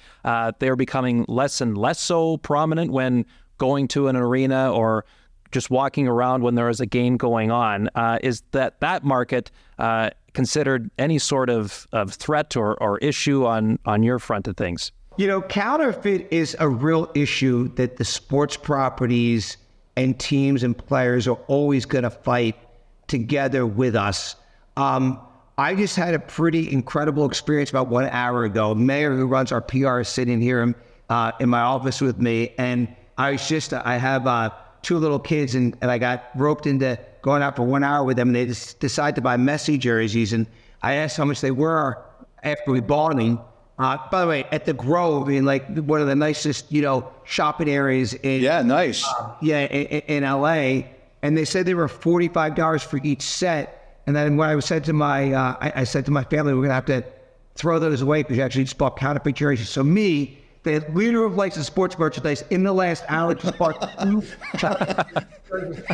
Speaker 2: they're becoming less and less so prominent when going to an arena or just walking around when there is a game going on. Is that market considered any sort of threat or issue on your front of things?
Speaker 7: Counterfeit is a real issue that the sports properties and teams and players are always going to fight together with us. I just had a pretty incredible experience about 1 hour ago. Mayor, who runs our PR, is sitting here in my office with me, and I have 2 little kids, and I got roped into going out for 1 hour with them, and they just decided to buy Messi jerseys, and I asked how much they were after we bought them. By the way, at the Grove, in like one of the nicest, shopping areas in
Speaker 4: nice.
Speaker 7: In LA, and they said they were $45 for each set. And then when I said to my, I said to my family, we're gonna have to throw those away because you actually just bought counterfeit jerseys. So me, the leader of licensed sports merchandise, in the last hour just bought 2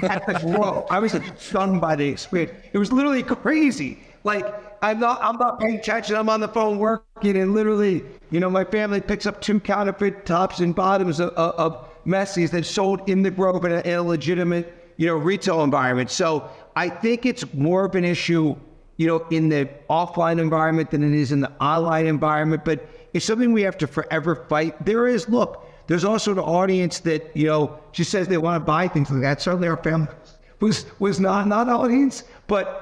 Speaker 7: at the Grove. I was stunned by the experience. It was literally crazy. Like, I'm not paying attention. I'm on the phone working, and literally, my family picks up 2 counterfeit tops and bottoms of Messi's that sold in the Grove in a legitimate, retail environment. So I think it's more of an issue, in the offline environment than it is in the online environment. But it's something we have to forever fight. There's also the audience that, just says they want to buy things like that. Certainly our family was not audience, but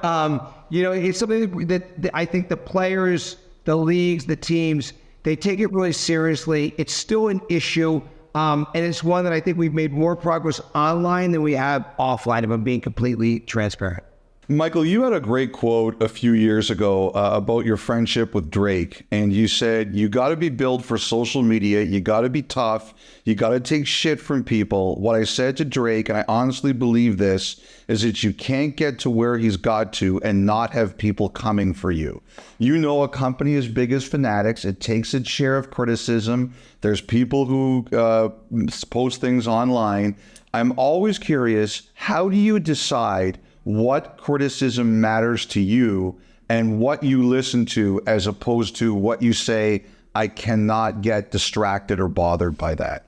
Speaker 7: it's something that I think the players, the leagues, the teams, they take it really seriously. It's still an issue, and it's one that I think we've made more progress online than we have offline, if I'm being completely transparent.
Speaker 4: Michael, you had a great quote a few years ago about your friendship with Drake, and you said, you got to be built for social media, you got to be tough, you got to take shit from people. What I said to Drake, and I honestly believe this, is that you can't get to where he's got to and not have people coming for you. A company as big as Fanatics, it takes its share of criticism. There's people who post things online. I'm always curious, how do you decide what criticism matters to you and what you listen to, as opposed to what you say, I cannot get distracted or bothered by that?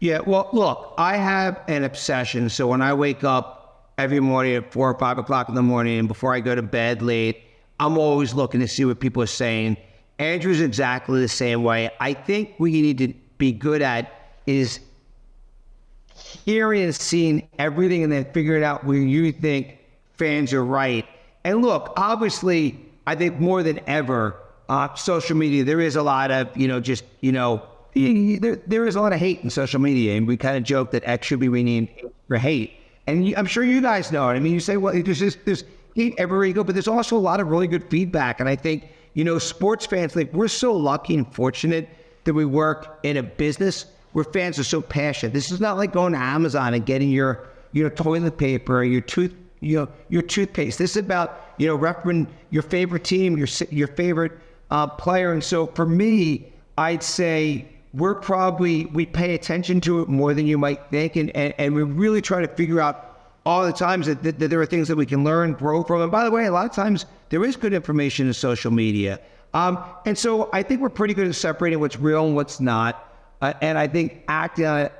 Speaker 7: Yeah, well, look, I have an obsession. So when I wake up every morning at 4 or 5 o'clock in the morning, and before I go to bed late, I'm always looking to see what people are saying. Andrew's exactly the same way. I think what you need to be good at is hearing and seeing everything and then figuring out where you think fans are right. And look, obviously, I think more than ever, social media, there is a lot of, there is a lot of hate in social media. And we kind of joke that X should be renamed for hate. And I'm sure you guys know it. You say, well, there's hate everywhere you go, but there's also a lot of really good feedback. And I think, sports fans, we're so lucky and fortunate that we work in a business where fans are so passionate. This is not like going to Amazon and getting your toilet paper or your toothpaste. This is about, repping your favorite team, your favorite player. And so for me, I'd say we pay attention to it more than you might think. And we really try to figure out all the times that there are things that we can learn, grow from. And by the way, a lot of times there is good information in social media. And so I think we're pretty good at separating what's real and what's not. And I think acting on it,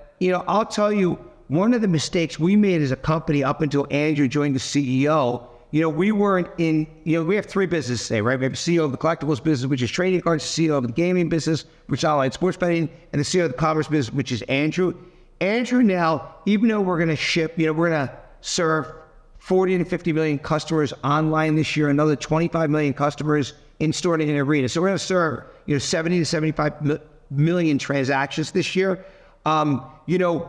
Speaker 7: I'll tell you, one of the mistakes we made as a company up until Andrew joined the CEO, we weren't in, we have three businesses today, right? We have the CEO of the collectibles business, which is trading cards, the CEO of the gaming business, which is online sports betting, and the CEO of the commerce business, which is Andrew. Andrew now, even though we're going to ship, we're going to serve 40 to 50 million customers online this year, another 25 million customers in store and in arena. So we're going to serve, 70 to 75 million transactions this year. Until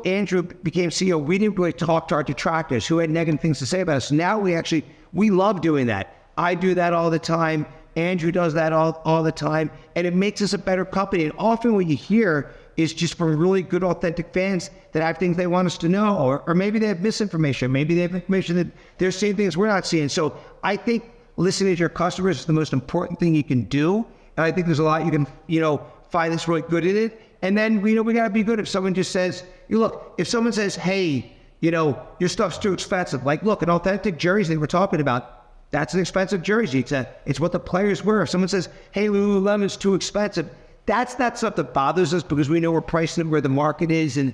Speaker 7: Andrew became CEO, we didn't really talk to our detractors who had negative things to say about us. Now we love doing that. I do that all the time. Andrew does that all the time. And it makes us a better company. And often what you hear is just from really good, authentic fans that have things they want us to know, or maybe they have misinformation. Maybe they have information that they're seeing things we're not seeing. So I think listening to your customers is the most important thing you can do. And I think there's a lot you can, find that's really good in it. And then, we got to be good. If someone just says, if someone says, hey, your stuff's too expensive, like, look, an authentic jersey they were talking about, that's an expensive jersey. It's what the players wear. If someone says, hey, Lululemon's too expensive, that's not something that bothers us because we know we're pricing it where the market is. And,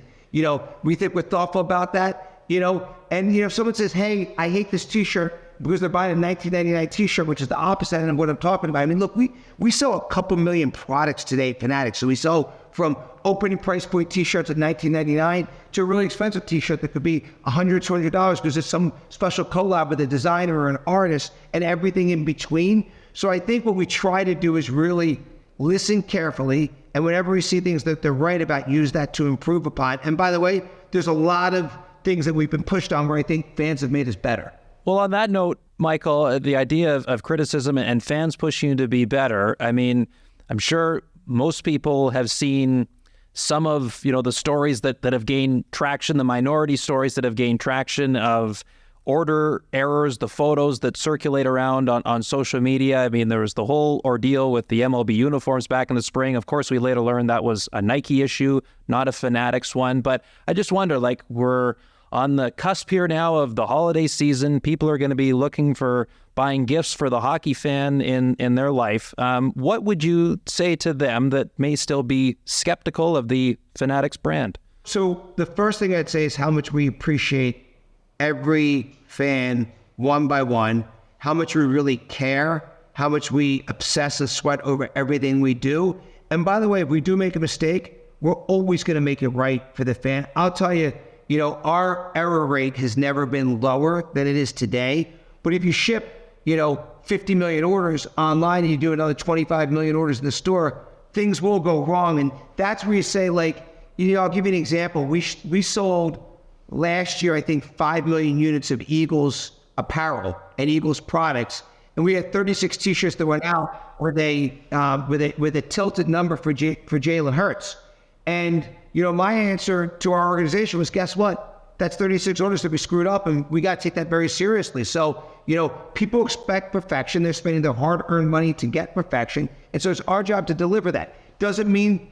Speaker 7: we think we're thoughtful about that, and, if someone says, hey, I hate this t-shirt because they're buying a $19.99 t-shirt, which is the opposite end of what I'm talking about. I mean, look, we sell a couple million products today at Fanatics. So we sell from opening price point t-shirts at $19.99 to a really expensive t-shirt that could be $120 because it's some special collab with a designer or an artist and everything in between. So I think what we try to do is really listen carefully, and whenever we see things that they're right about, use that to improve upon. And by the way, there's a lot of things that we've been pushed on where I think fans have made us better.
Speaker 2: Well, on that note, Michael, the idea of criticism and fans pushing you to be better, I mean, I'm sure most people have seen some of, the stories that have gained traction, the minority stories that have gained traction of order errors, the photos that circulate around on social media. I mean, there was the whole ordeal with the MLB uniforms back in the spring. Of course, we later learned that was a Nike issue, not a Fanatics one. But I just wonder, we're on the cusp here now of the holiday season. People are going to be looking for buying gifts for the hockey fan in their life. What would you say to them that may still be skeptical of the Fanatics brand?
Speaker 7: So the first thing I'd say is how much we appreciate every fan one by one, how much we really care, how much we obsess and sweat over everything we do. And by the way, if we do make a mistake, we're always going to make it right for the fan. I'll tell you, our error rate has never been lower than it is today. But if you ship, 50 million orders online and you do another 25 million orders in the store, things will go wrong. And that's where you say, I'll give you an example. We sold last year, I think 5 million units of Eagles apparel and Eagles products. And we had 36 t-shirts that went out with a tilted number for Jalen Hurts. And, my answer to our organization was, guess what? That's 36 orders that we screwed up, and we got to take that very seriously. So, people expect perfection. They're spending their hard-earned money to get perfection. And so it's our job to deliver that. Does it mean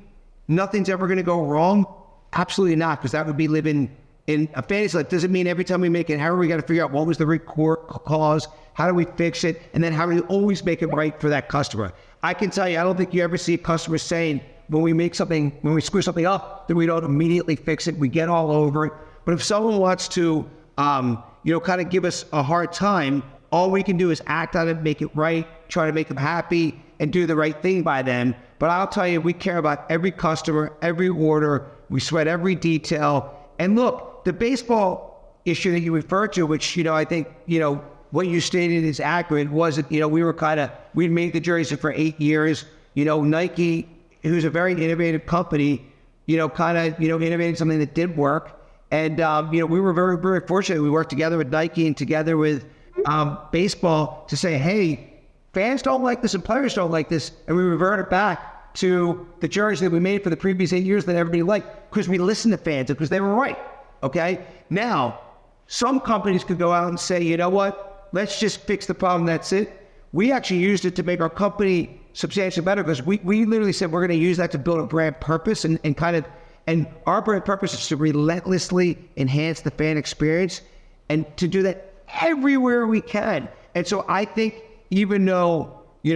Speaker 7: nothing's ever going to go wrong? Absolutely not, because that would be living in a fantasy life. Does it mean every time we make an error, we got to figure out what was the root cause, how do we fix it, and then how do we always make it right for that customer? I can tell you, I don't think you ever see a customer saying, when we screw something up, that we don't immediately fix it. We get all over it. But if someone wants to, kind of give us a hard time, all we can do is act on it, make it right, try to make them happy, and do the right thing by them. But I'll tell you, we care about every customer, every order. We sweat every detail. And look, the baseball issue that you referred to, which, I think, what you stated is accurate, was that, we made the jersey for 8 years. Nike, who's a very innovative company, innovated something that did work. And, we were very, very fortunate. We worked together with Nike and together with baseball to say, hey, fans don't like this and players don't like this. And we reverted back to the jersey that we made for the previous 8 years that everybody liked because we listened to fans and because they were right. Okay. Now, some companies could go out and say, you know what? Let's just fix the problem. That's it. We actually used it to make our company substantially better because we literally said we're going to use that to build a brand purpose and our brand purpose is to relentlessly enhance the fan experience and to do that everywhere we can. And so I think even though, we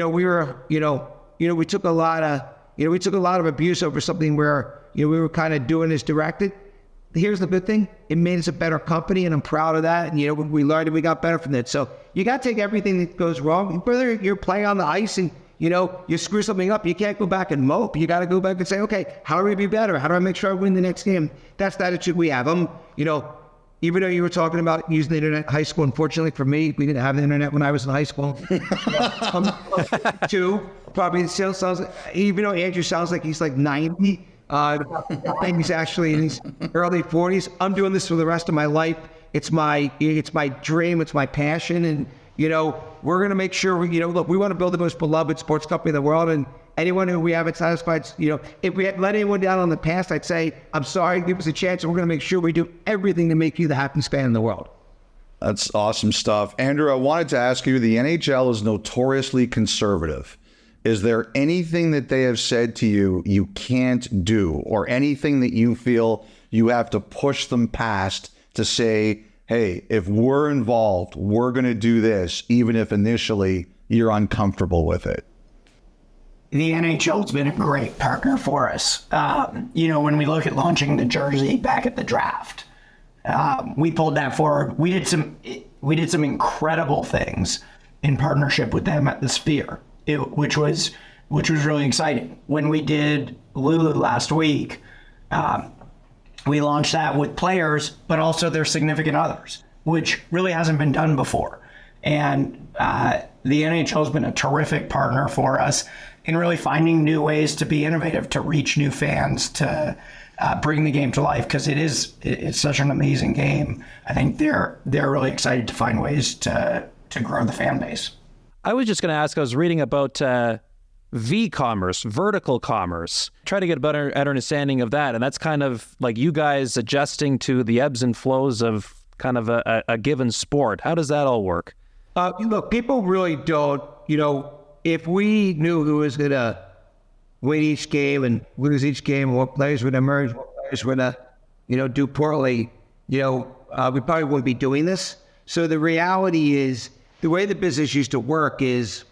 Speaker 7: took a lot of abuse over something where, we were kind of doing this directed. Here's the good thing. It made us a better company, and I'm proud of that. And, we learned and we got better from that. So you got to take everything that goes wrong, whether you're playing on the ice and, you screw something up, you can't go back and mope. You got to go back and say, okay, how do we be better? How do I make sure I win the next game? That's the attitude we have. Even though you were talking about using the internet in high school, unfortunately for me, we didn't have the internet when I was in high school. Probably still sounds, even though Andrew sounds like he's like 90, he's actually in his early 40s. I'm doing this for the rest of my life. It's my dream. It's my passion. And, we're going to make sure we want to build the most beloved sports company in the world. And anyone who we haven't satisfied, if we had let anyone down in the past, I'd say, I'm sorry, give us a chance. And we're going to make sure we do everything to make you the happiest fan in the world.
Speaker 4: That's awesome stuff. Andrew, I wanted to ask you, the NHL is notoriously conservative. Is there anything that they have said to you you can't do, or anything that you feel you have to push them past to say, hey, if we're involved, we're going to do this, even if initially you're uncomfortable with it?
Speaker 5: The NHL's been a great partner for us. When we look at launching the jersey back at the draft, we pulled that forward. We did some incredible things in partnership with them at the Sphere, which was really exciting. When we did Lulu last week, we launched that with players, but also their significant others, which really hasn't been done before. And the NHL has been a terrific partner for us in really finding new ways to be innovative, to reach new fans, to bring the game to life, because it's such an amazing game. I think they're really excited to find ways to grow the fan base.
Speaker 2: I was just going to ask, I was reading about V-commerce, vertical commerce, try to get a better understanding of that. And that's kind of like you guys adjusting to the ebbs and flows of kind of a given sport. How does that all work?
Speaker 7: Look, people really don't, if we knew who was going to win each game and lose each game, what players would emerge, what players would, do poorly, we probably wouldn't be doing this. So the reality is, the way the business used to work is,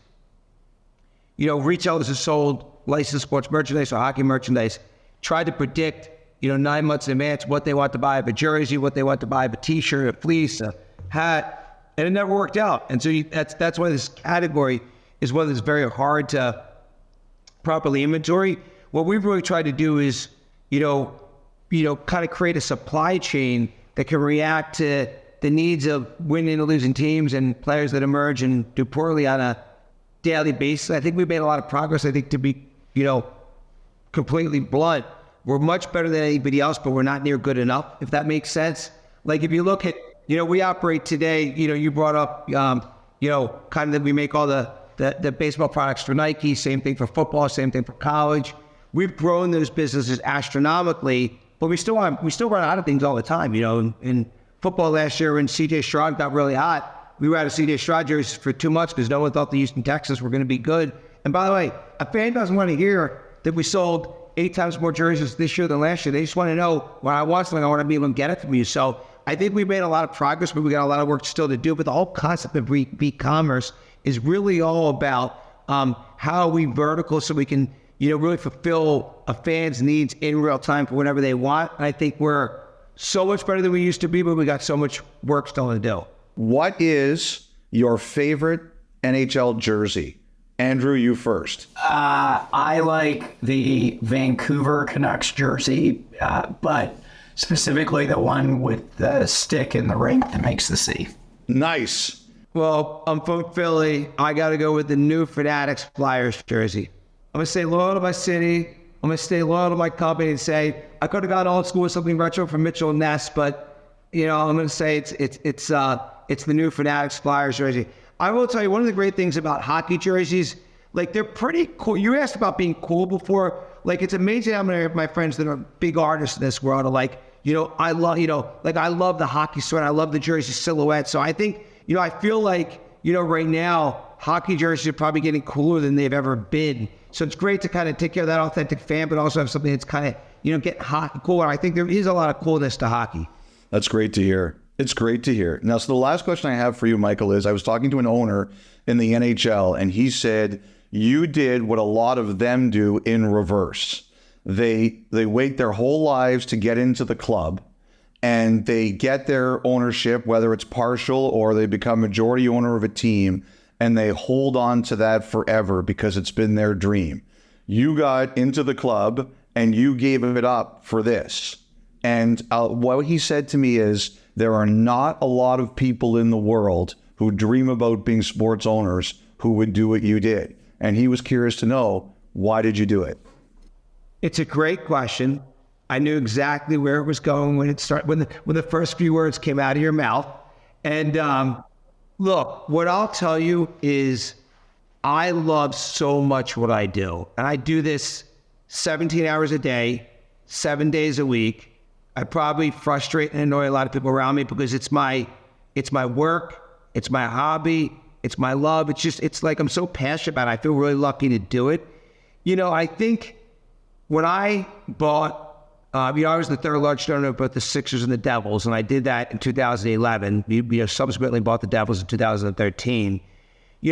Speaker 7: retailers have sold licensed sports merchandise or hockey merchandise, tried to predict, 9 months in advance what they want to buy of a jersey, what they want to buy of a t-shirt, a fleece, a hat, and it never worked out. And so that's why this category is one that's very hard to properly inventory. What we've really tried to do is, kind of create a supply chain that can react to the needs of winning and losing teams and players that emerge and do poorly on a daily basis. I think we've made a lot of progress. I think, to be, completely blunt, we're much better than anybody else, but we're not near good enough, if that makes sense. Like, if you look at, we operate today, you brought up, kind of that we make all the baseball products for Nike, same thing for football, same thing for college. We've grown those businesses astronomically, but we still run out of things all the time. In football last year, when C.J. Stroud got really hot, we were out of C.J. Stroud jerseys for 2 months because no one thought the Houston Texans were going to be good. And by the way, a fan doesn't want to hear that we sold 8 times more jerseys this year than last year. They just want to know, when I want something, I want to be able to get it from you. So I think we've made a lot of progress, but we got a lot of work still to do. But the whole concept of e-commerce is really all about how we vertical so we can, really fulfill a fan's needs in real time for whatever they want. And I think we're so much better than we used to be, but we got so much work still to do.
Speaker 4: What is your favorite NHL jersey? Andrew, you first.
Speaker 5: I like the Vancouver Canucks jersey, but specifically the one with the stick in the ring that makes the C.
Speaker 4: Nice.
Speaker 7: Well, I'm from Philly. I got to go with the new Fanatics Flyers jersey. I'm going to stay loyal to my city. I'm going to stay loyal to my company and say, I could have gone old school with something retro from Mitchell and Ness, but, I'm going to say it's the new Fanatics Flyers jersey. I will tell you, one of the great things about hockey jerseys, like, they're pretty cool. You asked about being cool before. Like, it's amazing how many of my friends that are big artists in this world are like, I love the hockey sweat. I love the jersey silhouette. So I think, I feel like, right now, hockey jerseys are probably getting cooler than they've ever been. So it's great to kind of take care of that authentic fan, but also have something that's kind of, getting hot and cooler. I think there is a lot of coolness to hockey.
Speaker 4: That's great to hear. It's great to hear. Now, so the last question I have for you, Michael, is I was talking to an owner in the NHL, and he said you did what a lot of them do in reverse. They wait their whole lives to get into the club, and they get their ownership, whether it's partial or they become majority owner of a team, and they hold on to that forever because it's been their dream. You got into the club and you gave it up for this. And what he said to me is, there are not a lot of people in the world who dream about being sports owners who would do what you did. And he was curious to know, why did you do it?
Speaker 7: It's a great question. I knew exactly where it was going when it started, when the first few words came out of your mouth. And look, what I'll tell you is I love so much what I do. And I do this 17 hours a day, 7 days a week. I probably frustrate and annoy a lot of people around me because it's my work, it's my hobby, it's my love. It's like I'm so passionate about it. I feel really lucky to do it. I think when I bought, I was the third largest owner of both the Sixers and the Devils, and I did that in 2011. Subsequently bought the Devils in 2013.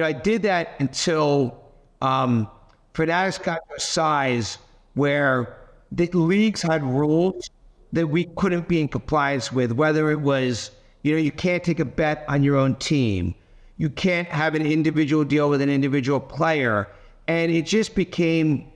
Speaker 7: I did that until Fanatics got to a size where the leagues had rules that we couldn't be in compliance with, whether it was, you can't take a bet on your own team. You can't have an individual deal with an individual player. And it just became,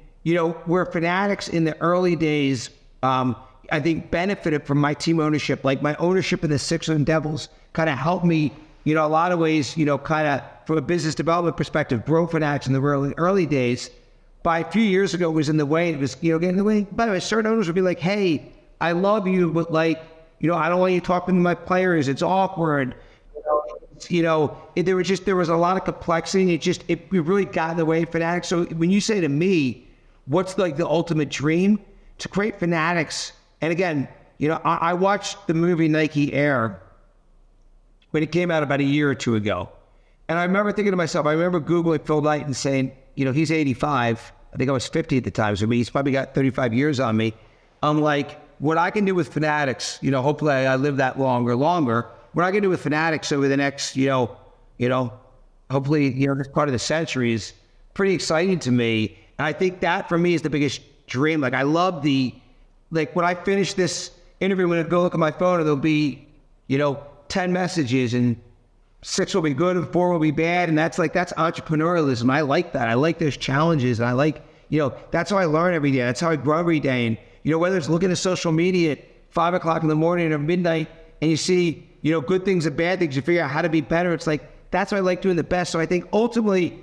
Speaker 7: where Fanatics in the early days, I think benefited from my team ownership. Like my ownership in the Sixers and Devils kind of helped me, a lot of ways, kind of from a business development perspective, grow Fanatics in the early days. By a few years ago, it was in the way, it was, getting in the way. By the way, certain owners would be like, hey, I love you, but I don't want you talking to my players. It's awkward. There was a lot of complexity. It really got in the way of Fanatics. So when you say to me, what's the ultimate dream? To create Fanatics. And again, I watched the movie Nike Air when it came out about a year or two ago. And I remember thinking to myself, I remember Googling Phil Knight and saying, he's 85. I think I was 50 at the time. So he's probably got 35 years on me. I'm like, what I can do with Fanatics, hopefully I live that longer, what I can do with Fanatics over the next, hopefully, this part of the century is pretty exciting to me. And I think that for me is the biggest dream. I love when I finish this interview, when I go look at my phone, there'll be, 10 messages and 6 will be good and 4 will be bad. And that's entrepreneurialism. I like that. I like those challenges. And I like, that's how I learn every day. That's how I grow every day. And, whether it's looking at social media at 5 o'clock in the morning or midnight and you see, good things and bad things, you figure out how to be better. It's that's what I like doing the best. So I think ultimately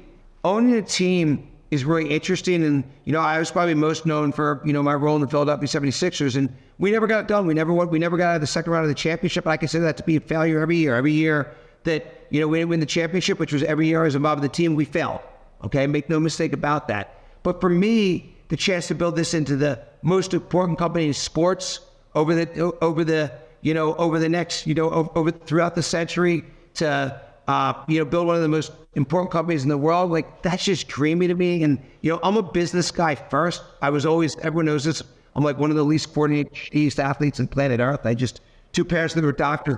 Speaker 7: owning a team is really interesting. And, I was probably most known for, my role in the Philadelphia 76ers, and we never got it done. We never got out of the second round of the championship. I consider that to be a failure every year. Every year that, we didn't win the championship, which was every year as a mob of the team, we failed. Okay. Make no mistake about that. But for me, the chance to build this into the most important company in sports over the next, throughout the century to, build one of the most important companies in the world. That's just dreamy to me. And, I'm a business guy first. I was always, everyone knows this. I'm one of the least coordinated athletes on planet Earth. I just, 2 parents that were doctors.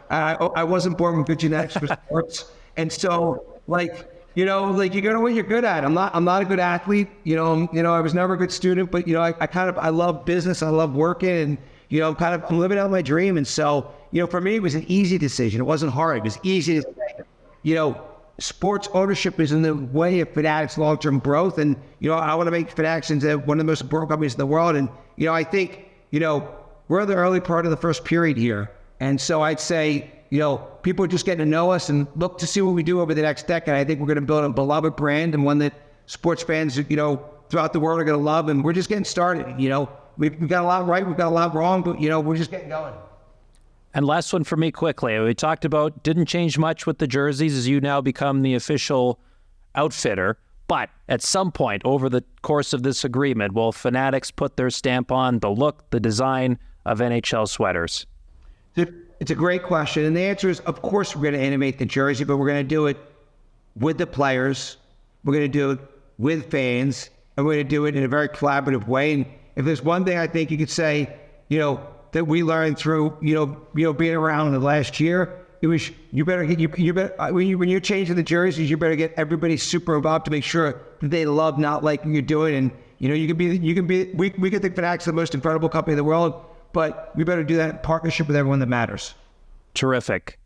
Speaker 7: I wasn't born with good genetics for sports. And so you gotta know what you're good at. I'm not a good athlete. I was never a good student, but I love business. I love working, and I'm living out my dream. And so, for me, it was an easy decision. It wasn't hard. It was easy to say, sports ownership is in the way of Fanatics' long-term growth. And, I want to make Fanatics into one of the most important companies in the world. And, I think, we're in the early part of the first period here. And so I'd say, people are just getting to know us and look to see what we do over the next decade. I think we're going to build a beloved brand and one that sports fans, throughout the world are going to love. And we're just getting started. We've got a lot right, we've got a lot wrong, but, we're just getting going.
Speaker 2: And last one for me quickly. We talked about didn't change much with the jerseys as you now become the official outfitter. But at some point over the course of this agreement, will Fanatics put their stamp on the look, the design of NHL sweaters?
Speaker 7: It's a great question. And the answer is, of course, we're going to animate the jersey, but we're going to do it with the players. We're going to do it with fans, and we're going to do it in a very collaborative way. And if there's one thing I think you could say, that we learned through, being around in the last year, it was you better when you're changing the jerseys, you better get everybody super involved to make sure that they love not liking what you're doing. And we could think Fanatics is the most incredible company in the world, but we better do that in partnership with everyone that matters.
Speaker 2: Terrific.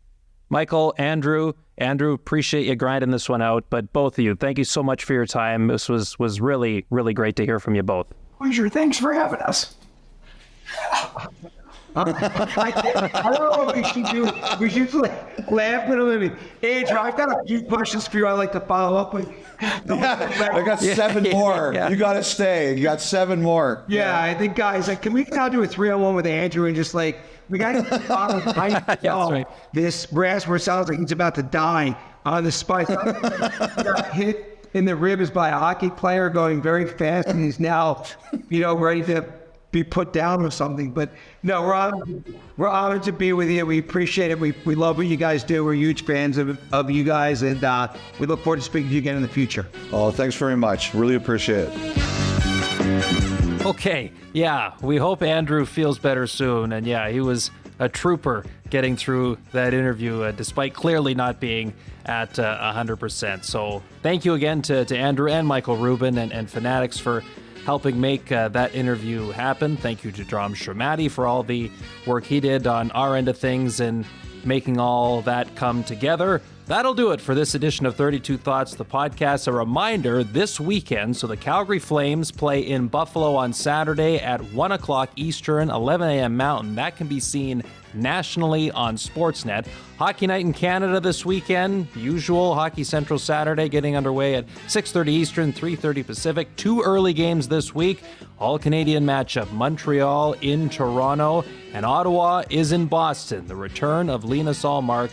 Speaker 2: Michael, Andrew, appreciate you grinding this one out, but both of you, thank you so much for your time. This was really, really great to hear from you both.
Speaker 5: Pleasure. Thanks for having us. I don't know what we should do. We should laugh a little bit. Andrew, I've got a few questions for you I'd like to follow up with.
Speaker 4: I got 7 more.
Speaker 2: Yeah.
Speaker 4: You got to stay. You got 7 more.
Speaker 7: Yeah, I think, guys, can we now do a 3-on-1 with Andrew and just we got to
Speaker 2: That's right.
Speaker 7: this Rasmus sounds like he's about to die on the spot. He got hit in the ribs by a hockey player going very fast, and he's now, ready to be put down or something. But no, we're honored to be with you. We appreciate it. We love what you guys do. We're huge fans of you guys, and we look forward to speaking to you again in the future.
Speaker 4: Oh, thanks very much. Really appreciate it.
Speaker 2: Okay, yeah, we hope Andrew feels better soon. And yeah, he was a trooper getting through that interview, despite clearly not being at 100%. So thank you again to Andrew and Michael Rubin and Fanatics for helping make that interview happen. Thank you to Drum Shermatti for all the work he did on our end of things and making all that come together. That'll do it for this edition of 32 Thoughts, the podcast. A reminder, this weekend, so the Calgary Flames play in Buffalo on Saturday at 1 o'clock Eastern, 11 a.m. Mountain. That can be seen nationally on Sportsnet. Hockey Night in Canada this weekend, usual Hockey Central Saturday getting underway at 6:30 Eastern, 3:30 Pacific. 2 early games this week. All-Canadian matchup, Montreal in Toronto, and Ottawa is in Boston. The return of Linus Ullmark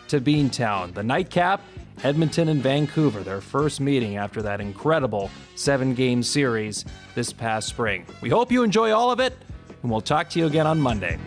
Speaker 2: to Beantown. The nightcap, Edmonton and Vancouver, their first meeting after that incredible 7-game series this past spring. We hope you enjoy all of it, and we'll talk to you again on Monday.